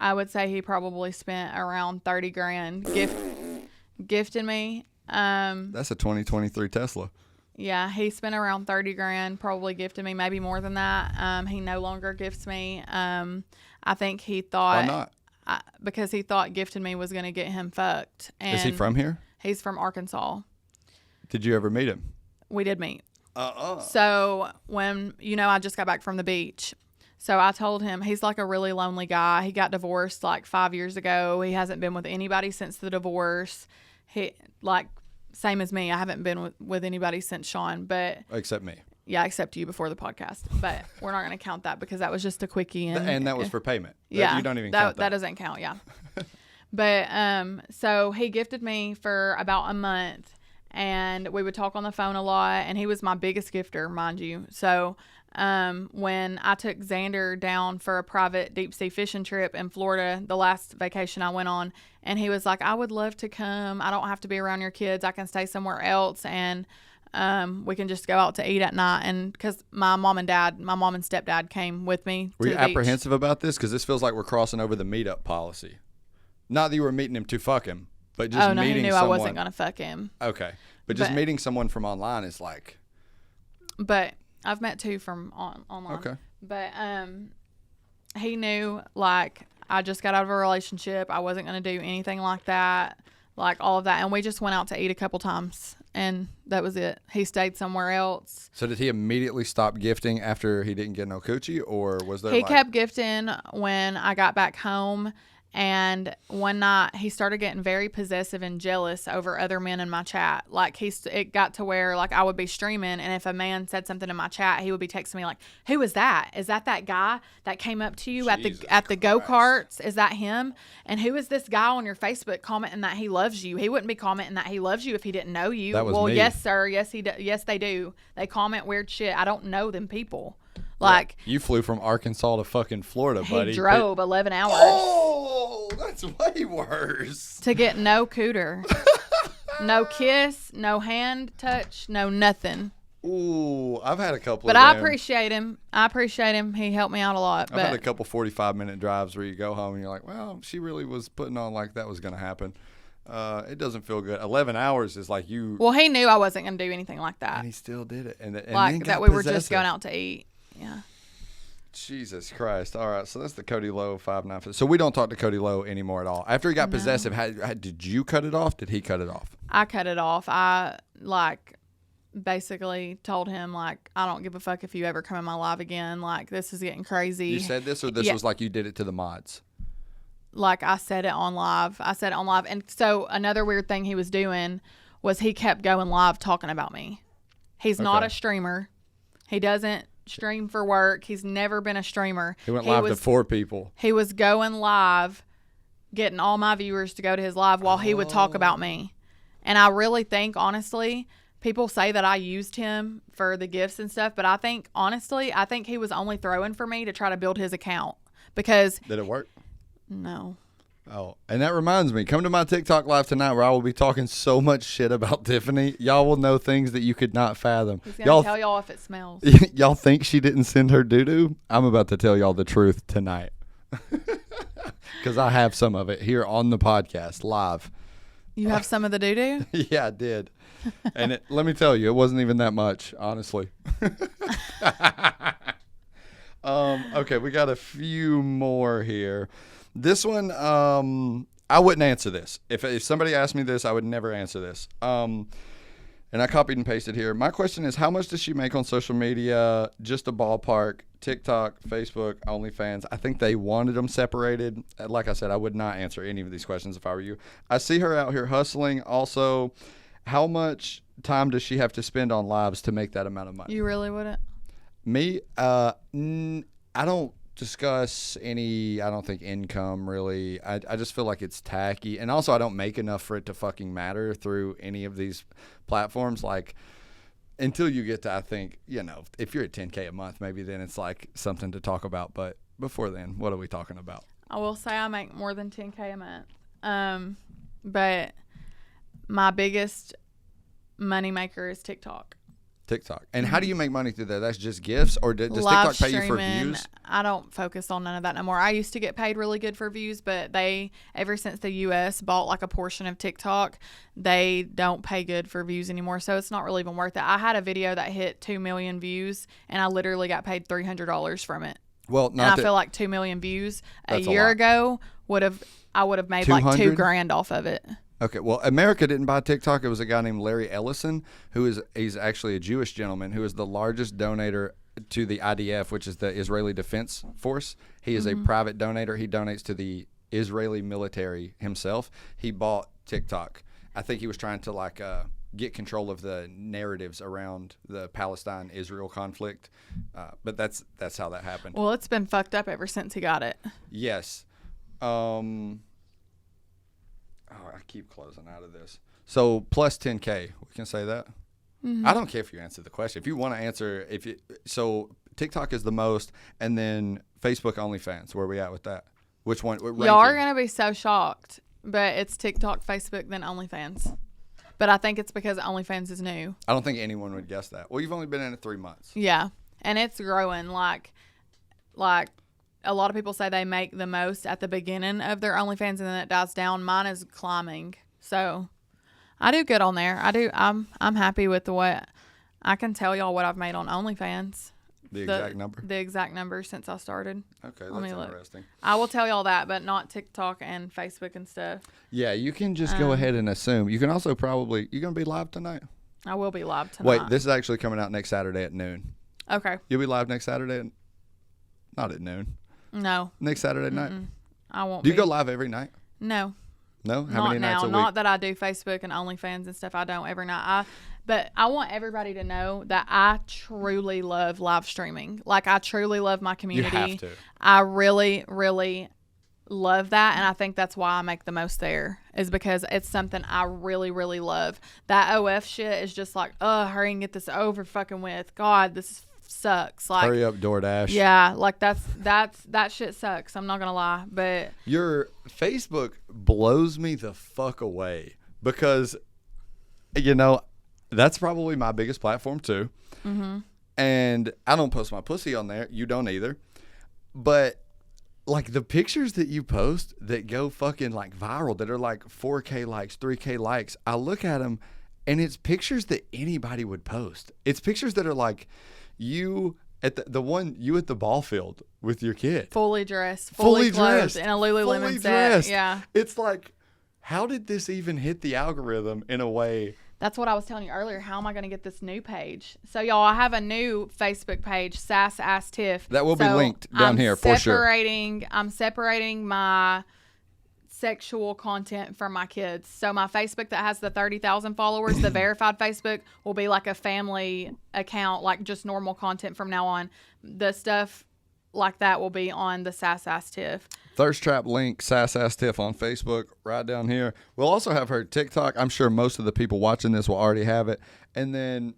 I would say he probably spent around $30,000 gifting me. That's a 2023 Tesla. Yeah, he spent around $30,000 probably gifting me, maybe more than that. He no longer gifts me. I think he thought. Why not? Because he thought gifting me was going to get him fucked. And is he from here? He's from Arkansas. Did you ever meet him? We did meet. So when, I just got back from the beach. So I told him he's like a really lonely guy. He got divorced like 5 years ago. He hasn't been with anybody since the divorce. He same as me. I haven't been with anybody since Sean, but except me. Yeah, except you before the podcast. But we're not going to count that because that was just a quickie. And that was for payment. Yeah, you don't even count that. That doesn't count. Yeah. But so he gifted me for about a month. And we would talk on the phone a lot, and he was my biggest gifter, mind you. So when I took Xander down for a private deep sea fishing trip in Florida, the last vacation I went on, and he was like, I would love to come. I don't have to be around your kids. I can stay somewhere else. And we can just go out to eat at night. And because my mom and stepdad came with me. Were you to the beach. apprehensive about this? Because this feels like we're crossing over the meetup policy. Not that you were meeting him to fuck him, but just Oh no, meeting he knew someone. I wasn't gonna fuck him. Okay, but just meeting someone from online is like. But I've met 2 from online. Okay. But he knew, like, I just got out of a relationship. I wasn't going to do anything like that, like all of that. And we just went out to eat a couple times, and that was it. He stayed somewhere else. So did he immediately stop gifting after he didn't get no coochie, or was there? He kept gifting when I got back home. And one night he started getting very possessive and jealous over other men in my chat. Like it got to where like I would be streaming, and if a man said something in my chat, he would be texting me like, "Who is that? Is that guy that came up to you at the go-karts? Is that him? And who is this guy on your Facebook commenting that he loves you? He wouldn't be commenting that he loves you if he didn't know you." That was well, me. yes, sir. Yes, yes, they do. They comment weird shit. I don't know them people. Like you flew from Arkansas to fucking Florida, buddy. He drove 11 hours. Oh, that's way worse. To get no cooter. No kiss, no hand touch, no nothing. Ooh, I've had a couple But of I them. appreciate him. He helped me out a lot. I've had a couple 45-minute drives where you go home and you're like, well, she really was putting on like that was going to happen. It doesn't feel good. 11 hours is like you. Well, he knew I wasn't going to do anything like that. And he still did it. And like then that got we were possessive. just going out to eat. Yeah. Jesus Christ. All right. So that's the Cody Lowe 595. So we don't talk to Cody Lowe anymore at all. After he got possessive, did you cut it off? Did he cut it off? I cut it off. I basically told him like, I don't give a fuck if you ever come in my live again. Like this is getting crazy. You said this, or this was like you did it to the mods? Like I said it on live. And so another weird thing he was doing was he kept going live talking about me. He's not a streamer. He doesn't stream for work. He's never been a streamer. He went live to 4 people. He was going live, getting all my viewers to go to his live while he would talk about me. And I really think, honestly, people say that I used him for the gifts and stuff, but I think he was only throwing for me to try to build his account. Because Did it work? No. Oh, and that reminds me, come to my TikTok live tonight where I will be talking so much shit about Tiffany. Y'all will know things that you could not fathom. He's going to tell y'all if it smells. Y'all think she didn't send her doo-doo? I'm about to tell y'all the truth tonight. Because I have some of it here on the podcast live. You have some of the doo-doo? Yeah, I did. And let me tell you, it wasn't even that much, honestly. Okay, we got a few more here. This one, I wouldn't answer this. If somebody asked me this, I would never answer this. And I copied and pasted here. My question is, how much does she make on social media? Just a ballpark. TikTok, Facebook, OnlyFans. I think they wanted them separated. Like I said, I would not answer any of these questions if I were you. I see her out here hustling. Also, how much time does she have to spend on lives to make that amount of money? You really wouldn't? Me? I don't discuss any, I don't think, income really. I just feel like it's tacky. And also I don't make enough for it to fucking matter through any of these platforms. Like until you get to, I think, if you're at 10K a month, maybe then it's like something to talk about. But before then, what are we talking about? I will say I make more than 10K a month. But my biggest money maker is TikTok. And how do you make money through that? That's just gifts, or does Live TikTok pay you for streaming. views? I don't focus on none of that no more. I used to get paid really good for views, but they, ever since the U.S. bought like a portion of TikTok, they don't pay good for views anymore. So it's not really even worth it. I had a video that hit 2 million views, and I literally got paid $300 from it. Well, and I feel like 2 million views a year ago I would have made 200? like $2,000 off of it. Okay, well, America didn't buy TikTok. It was a guy named Larry Ellison, he's actually a Jewish gentleman who is the largest donator to the IDF, which is the Israeli Defense Force. He is a private donator. He donates to the Israeli military himself. He bought TikTok. I think he was trying to get control of the narratives around the Palestine-Israel conflict. But that's how that happened. Well, it's been fucked up ever since he got it. Yes. I keep closing out of this. So plus 10K, we can say that. I don't care if you answer the question. If you want to answer, so TikTok is the most, and then Facebook, OnlyFans. Where are we at with that? Which one? Y'all are gonna be so shocked, but it's TikTok, Facebook, then OnlyFans. But I think it's because OnlyFans is new. I don't think anyone would guess that. Well, you've only been in it 3 months. Yeah. And it's growing. Like a lot of people say they make the most at the beginning of their OnlyFans and then it dies down. Mine is climbing. So I do good on there. I'm happy with what I can tell y'all what I've made on OnlyFans. The exact number? The exact number since I started. Okay, that's interesting. I will tell y'all that, but not TikTok and Facebook and stuff. Yeah, you can just go ahead and assume. You can also you going to be live tonight? I will be live tonight. Wait, this is actually coming out next Saturday at noon. Okay. You'll be live next Saturday? Not at noon. No. Next Saturday night? I won't Do you go live every night? No. No? How many nights a week? Not that I do Facebook and OnlyFans and stuff. I don't every night. But I want everybody to know that I truly love live streaming. Like, I truly love my community. You have to. I really, really love that. And I think that's why I make the most there, is because it's something I really, really love. That OF shit is just like, hurry and get this over fucking with. God, this sucks. Like, hurry up, DoorDash. Yeah, like that shit sucks. I'm not gonna lie. But your Facebook blows me the fuck away because, that's probably my biggest platform too. Mm-hmm. And I don't post my pussy on there. You don't either. But like the pictures that you post that go fucking like viral, that are like 4K likes, 3K likes, I look at them and it's pictures that anybody would post. It's pictures that are like you at you at the ball field with your kid. Fully dressed. Fully dressed. In a Lululemon set. Yeah. It's like, how did this even hit the algorithm in a way? That's what I was telling you earlier. How am I going to get this new page? So, y'all, I have a new Facebook page, Sass Ass Tiff. That will be linked down here for sure. I'm separating my sexual content from my kids. So, my Facebook that has the 30,000 followers, the verified Facebook, will be like a family account, like just normal content from now on. The stuff like that will be on the Sass Ass Tiff. Thirst Trap link, Sass Ass Tiff on Facebook, right down here. We'll also have her TikTok. I'm sure most of the people watching this will already have it. And then,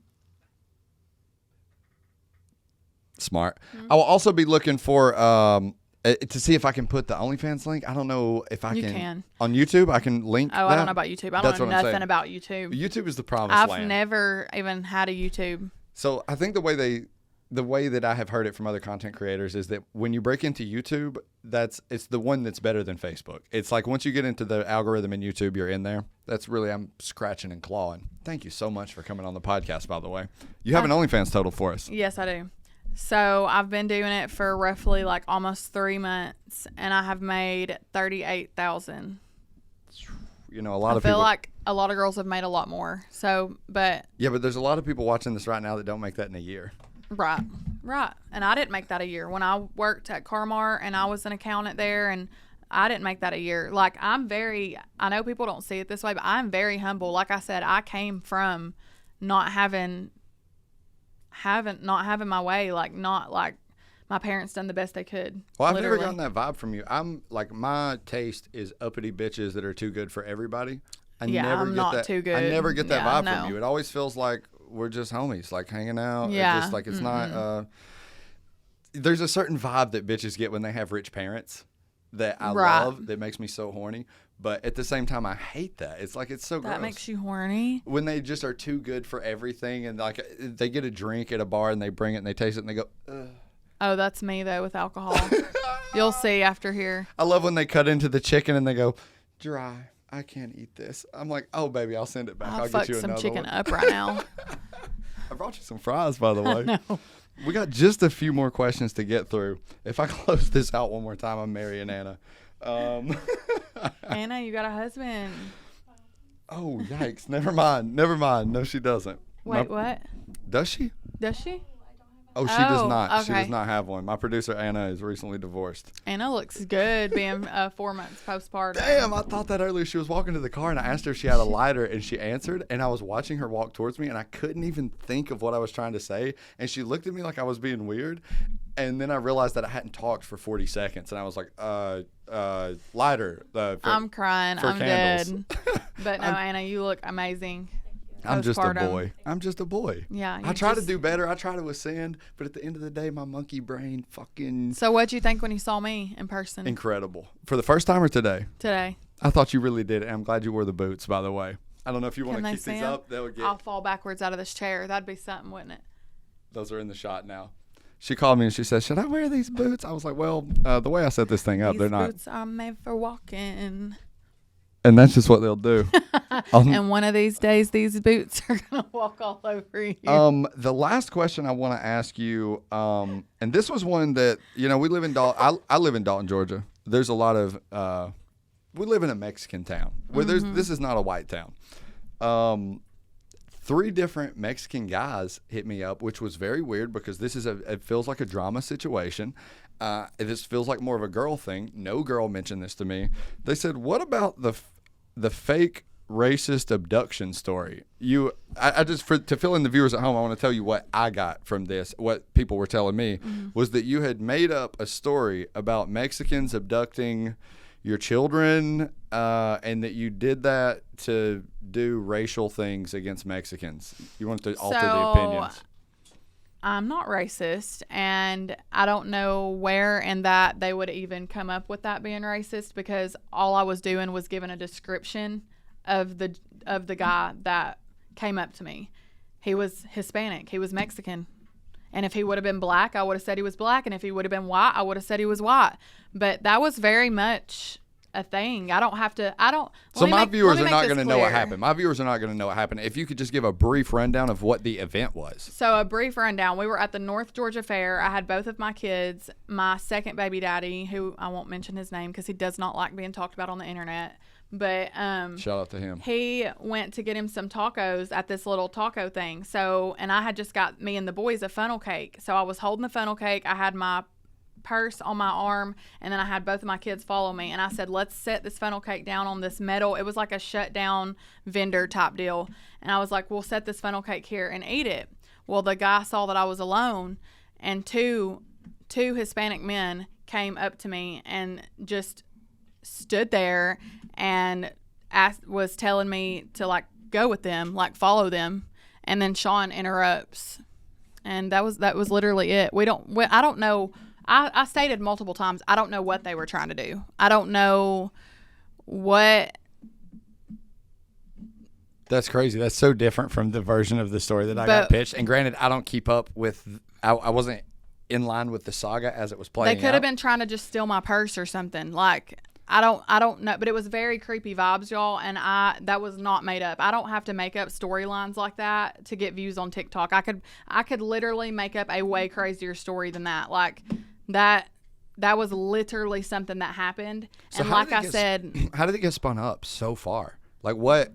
smart. I will also be looking for, to see if I can put the OnlyFans link. I don't know if I can. You can. On YouTube, I can link that. I don't know about YouTube. I don't know nothing about YouTube. YouTube is the promised land. I've never even had a YouTube. So I think the way that I have heard it from other content creators is that when you break into YouTube, it's the one that's better than Facebook. It's like once you get into the algorithm in YouTube, you're in there. That's really, I'm scratching and clawing. Thank you so much for coming on the podcast, by the way. You have an OnlyFans total for us. Yes, I do. So I've been doing it for roughly like almost 3 months, and I have made $38,000. A lot of people. I feel like a lot of girls have made a lot more. So, but. Yeah, but there's a lot of people watching this right now that don't make that in a year. Right. And I didn't make that a year. When I worked at Carmar and I was an accountant there, and I didn't make that a year. Like, I know people don't see it this way, but I'm very humble. Like I said, I came from not having my way, like not like my parents done the best they could. Well, I've never gotten that vibe from you. I'm like, my taste is uppity bitches that are too good for everybody. I'm not too good. I never get that vibe from you. It always feels like we're just homies, like hanging out. Yeah. It's just like, it's not, there's a certain vibe that bitches get when they have rich parents that I love, that makes me so horny. But at the same time, I hate that. It's like, it's so gross. That makes you horny? When they just are too good for everything, and like they get a drink at a bar and they bring it and they taste it and they go, ugh. Oh, that's me though with alcohol. You'll see after here. I love when they cut into the chicken and they go, dry. I can't eat this. I'm like, oh baby, I'll send it back. I'll get you another one. Fuck some chicken up right now. I brought you some fries, by the way. No. We got just a few more questions to get through. If I close this out one more time, I'm marrying Anna. Anna, you got a husband. Oh, yikes. Never mind. No, she doesn't. Wait, what? Does she? Does she? Oh, she does not. Okay. She does not have one. My producer, Anna, is recently divorced. Anna looks good being 4 months postpartum. Damn, I thought that earlier. She was walking to the car, and I asked her if she had a lighter, and she answered, and I was watching her walk towards me, and I couldn't even think of what I was trying to say, and she looked at me like I was being weird, and then I realized that I hadn't talked for 40 seconds, and I was like, lighter. I'm crying. I'm candles. dead. But no, Anna, you look amazing. I'm just a boy. I'm just a boy. Yeah. I try to do better. I try to ascend, but at the end of the day, my monkey brain fucking... So what'd you think when you saw me in person? Incredible. For the first time or today? Today. I thought you really did it. I'm glad you wore the boots, by the way. I don't know if you want Can to they keep see these 'em? up. They'll get. I'll fall backwards out of this chair. That'd be something, wouldn't it? Those are in the shot now. She called me and she said, "Should I wear these boots?" I was like, "Well, the way I set this thing up, These they're not." boots are made for walking. And that's just what they'll do. And one of these days, these boots are going to walk all over you. The last question I want to ask you, and this was one that, we live in Dalton. I live in Dalton, Georgia. There's a lot of, we live in a Mexican town where this is not a white town. 3 different Mexican guys hit me up, which was very weird because it feels like a drama situation. This feels like more of a girl thing. No girl mentioned this to me. They said, "What about the fake racist abduction story?" To fill in the viewers at home, I want to tell you what I got from this. What people were telling me was that you had made up a story about Mexicans abducting your children, and that you did that to do racial things against Mexicans. You wanted to alter the opinions. I'm not racist, and I don't know where in that they would even come up with that being racist, because all I was doing was giving a description of the guy that came up to me. He was Hispanic. He was Mexican. And if he would have been black, I would have said he was black. And if he would have been white, I would have said he was white. But that was very much a thing. So my viewers are not going to know what happened. My viewers are not going to know what happened. If you could just give a brief rundown of what the event was. So a brief rundown. We were at the North Georgia Fair. I had both of my kids. My second baby daddy, who I won't mention his name because he does not like being talked about on the internet. But shout out to him. He went to get him some tacos at this little taco thing. And I had just got me and the boys a funnel cake. So I was holding the funnel cake. I had my purse on my arm, and then I had both of my kids follow me, and I said, "Let's set this funnel cake down on this metal." It was like a shut down vendor type deal, and I was like, "We'll set this funnel cake here and eat it." Well, the guy saw that I was alone, and two Hispanic men came up to me and just stood there and was telling me to like go with them, like follow them, and then Sean interrupts, and that was literally it. I don't know. I stated multiple times, I don't know what they were trying to do. I don't know what. That's crazy. That's so different from the version of the story that I got pitched. And granted, I don't keep up with, I wasn't in line with the saga as it was playing. They could have been trying to just steal my purse or something. Like, I don't know, but it was very creepy vibes, y'all, and that was not made up. I don't have to make up storylines like that to get views on TikTok. I could literally make up a way crazier story than that. Like, that was literally something that happened. So and like I said, how did it get spun up so far? Like, what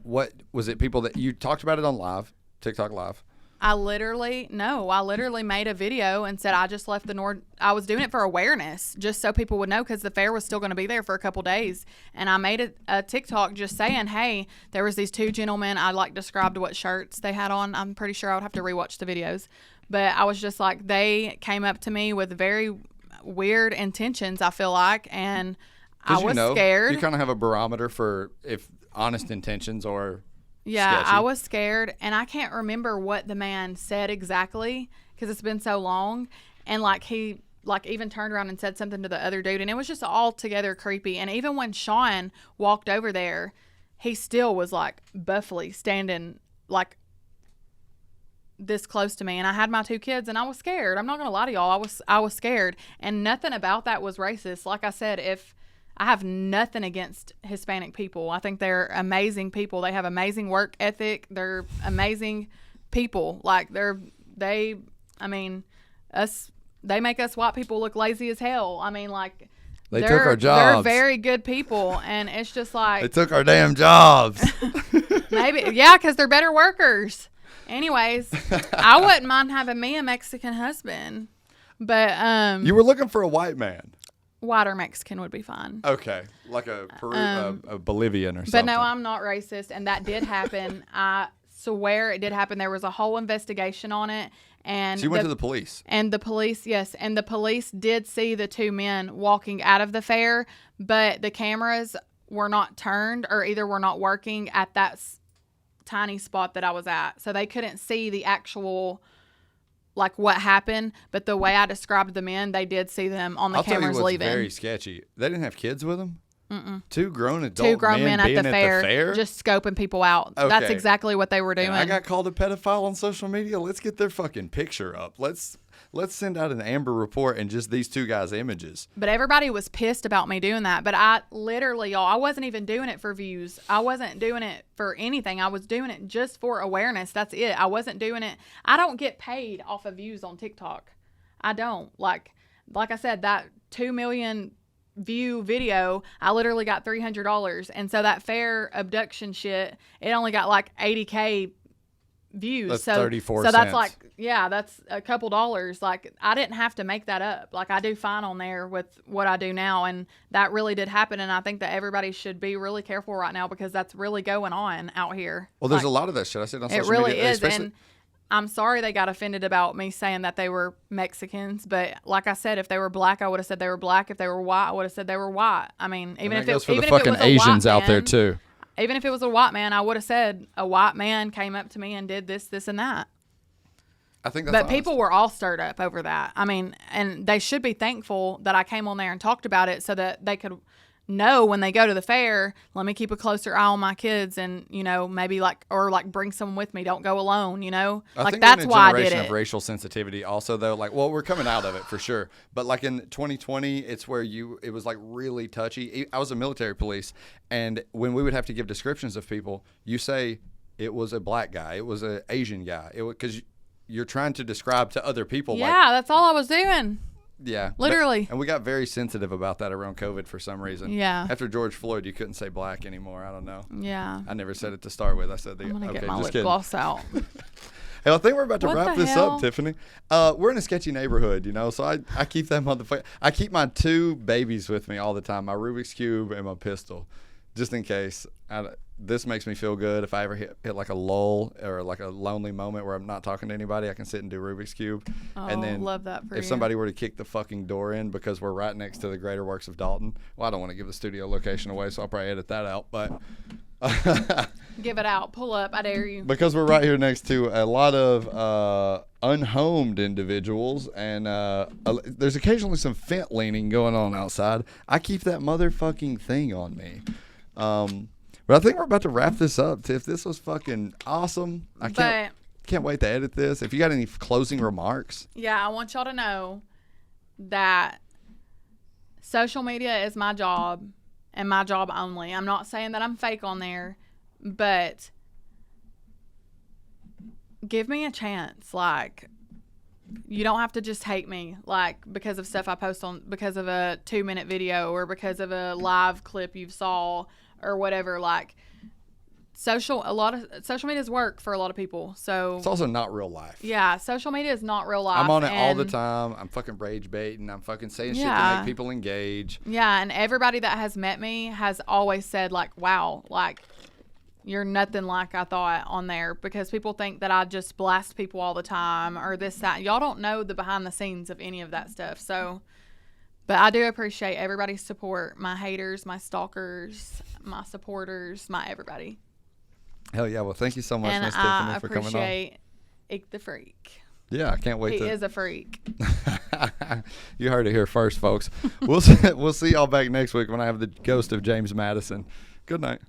was it? People that you talked about it on TikTok live? I literally made a video and said I just left the North. I was doing it for awareness, just so people would know, because the fair was still going to be there for a couple days. And I made a TikTok just saying, hey, there was these 2 gentlemen. I like described what shirts they had on. I'm pretty sure I would have to rewatch the videos. But I was just like, they came up to me with very weird intentions, I feel like. And I was scared. You kind of have a barometer for if honest intentions or... Yeah, sketchy. I was scared, and I can't remember what the man said exactly because it's been so long. And he even turned around and said something to the other dude, and it was just all together creepy. And even when Sean walked over there, he still was like buffly standing like this close to me, and I had my 2 kids, and I was scared. I'm not gonna lie to y'all, I was scared, and nothing about that was racist. Like I said, I have nothing against Hispanic people. I think they're amazing people. They have amazing work ethic. They're amazing people. Like they make us white people look lazy as hell. I mean, like they took our jobs. They're very good people, and it's just like they took our damn jobs. Maybe, yeah, because they're better workers. Anyways, I wouldn't mind having me a Mexican husband, but you were looking for a white man. White or Mexican would be fine. Okay, like a Bolivian or something. But no, I'm not racist, and that did happen. I swear it did happen. There was a whole investigation on it. And so you went to the police. And the police, yes, and the police did see the 2 men walking out of the fair, but the cameras were not turned or either were not working at that tiny spot that I was at. So they couldn't see the actual... like what happened, but the way I described the men, they did see them on the cameras leaving. Very sketchy. They didn't have kids with them? Two grown Two grown men at being the fair, just scoping people out. That's Okay. exactly what they were doing. And I got called a pedophile on social media. Let's get their fucking picture up. Let's send out an Amber report and just these two guys' images. But everybody was pissed about me doing that. But I literally, y'all, I wasn't even doing it for views. I wasn't doing it for anything. I was doing it just for awareness. That's it. I wasn't doing it. I don't get paid off of views on TikTok. I don't. Like I said, that 2 million view video, I literally got $300. And so that fair abduction shit, it only got like 80K views. That's so 34 so cents. that's like, yeah, that's a couple dollars. Like, I didn't have to make that up. Like, I do fine on there with what I do now, and that really did happen. And I think that everybody should be really careful right now, because that's really going on out here. Well, there's Like, a lot of that shit. I said on social it really media. is. especially- And I'm sorry they got offended about me saying that they were Mexicans, but like I said, if they were black, I would have said they were black. If they were white, I would have said they were white. I mean, even and if that goes it, for even the if it fucking was a Asians white out there man, too. even if it was a white man, I would have said a white man came up to me and did this, and that. I think that's But honest. people were all stirred up over that. I mean, and they should be thankful that I came on there and talked about it, so that they could know when they go to the fair, let me keep a closer eye on my kids, and, you know, maybe bring someone with me. Don't go alone, you know? I Like, think that's we're in a why I did generation it. of racial sensitivity also, though. Like, well, we're coming out of it for sure. But like in 2020, it's where it was like really touchy. I was a military police, and when we would have to give descriptions of people, you say it was a black guy, it was an Asian guy, because you're trying to describe to other people. Yeah, that's all I was doing. Yeah. Literally. And we got very sensitive about that around COVID for some reason. Yeah. After George Floyd, you couldn't say black anymore. I don't know. Yeah. I never said it to start with. I said I'm gonna okay, get my just lip kidding. gloss out. Hey, I think we're about to What wrap the this hell? up, Tiffany. We're in a sketchy neighborhood, you know, so I keep that motherfucker. I keep my two babies with me all the time, my Rubik's Cube and my pistol, just in case. This makes me feel good. If I ever hit like a lull or like a lonely moment where I'm not talking to anybody, I can sit and do Rubik's Cube. Oh, And then love that for if you. somebody were to kick the fucking door in because we're right next to the Greater Works of Dalton, well, I don't want to give the studio location away, so I'll probably edit that out, but Give it out. Pull up. I dare you. because we're right here next to a lot of unhomed individuals, and there's occasionally some fence leaning going on outside, I keep that motherfucking thing on me. But I think we're about to wrap this up, Tiff. This was fucking awesome. I can't wait to edit this. If you got any closing remarks. Yeah, I want y'all to know that social media is my job, and my job only. I'm not saying that I'm fake on there, but give me a chance. Like, you don't have to just hate me, like, because of stuff I post on, because of a 2-minute video or because of a live clip you saw or whatever. Like, a lot of social media's work for a lot of people. So It's also not real life. yeah, social media is not real life. I'm on it all the and- time. I'm fucking rage baiting. I'm fucking saying shit to Yeah. make people engage. Yeah, and everybody that has met me has always said, like, wow, like, you're nothing like I thought on there, because people think that I just blast people all the time or this, that. Y'all don't know the behind the scenes of any of that stuff. So, but I do appreciate everybody's support. My haters, my stalkers, my supporters, my everybody. Hell yeah. Well, thank you so much, And Miss I Tiffany, for coming on. appreciate Eek the Freak. Yeah, I can't wait He to. is a freak. You heard it here first, folks. We'll see y'all back next week when I have the ghost of James Madison. Good night.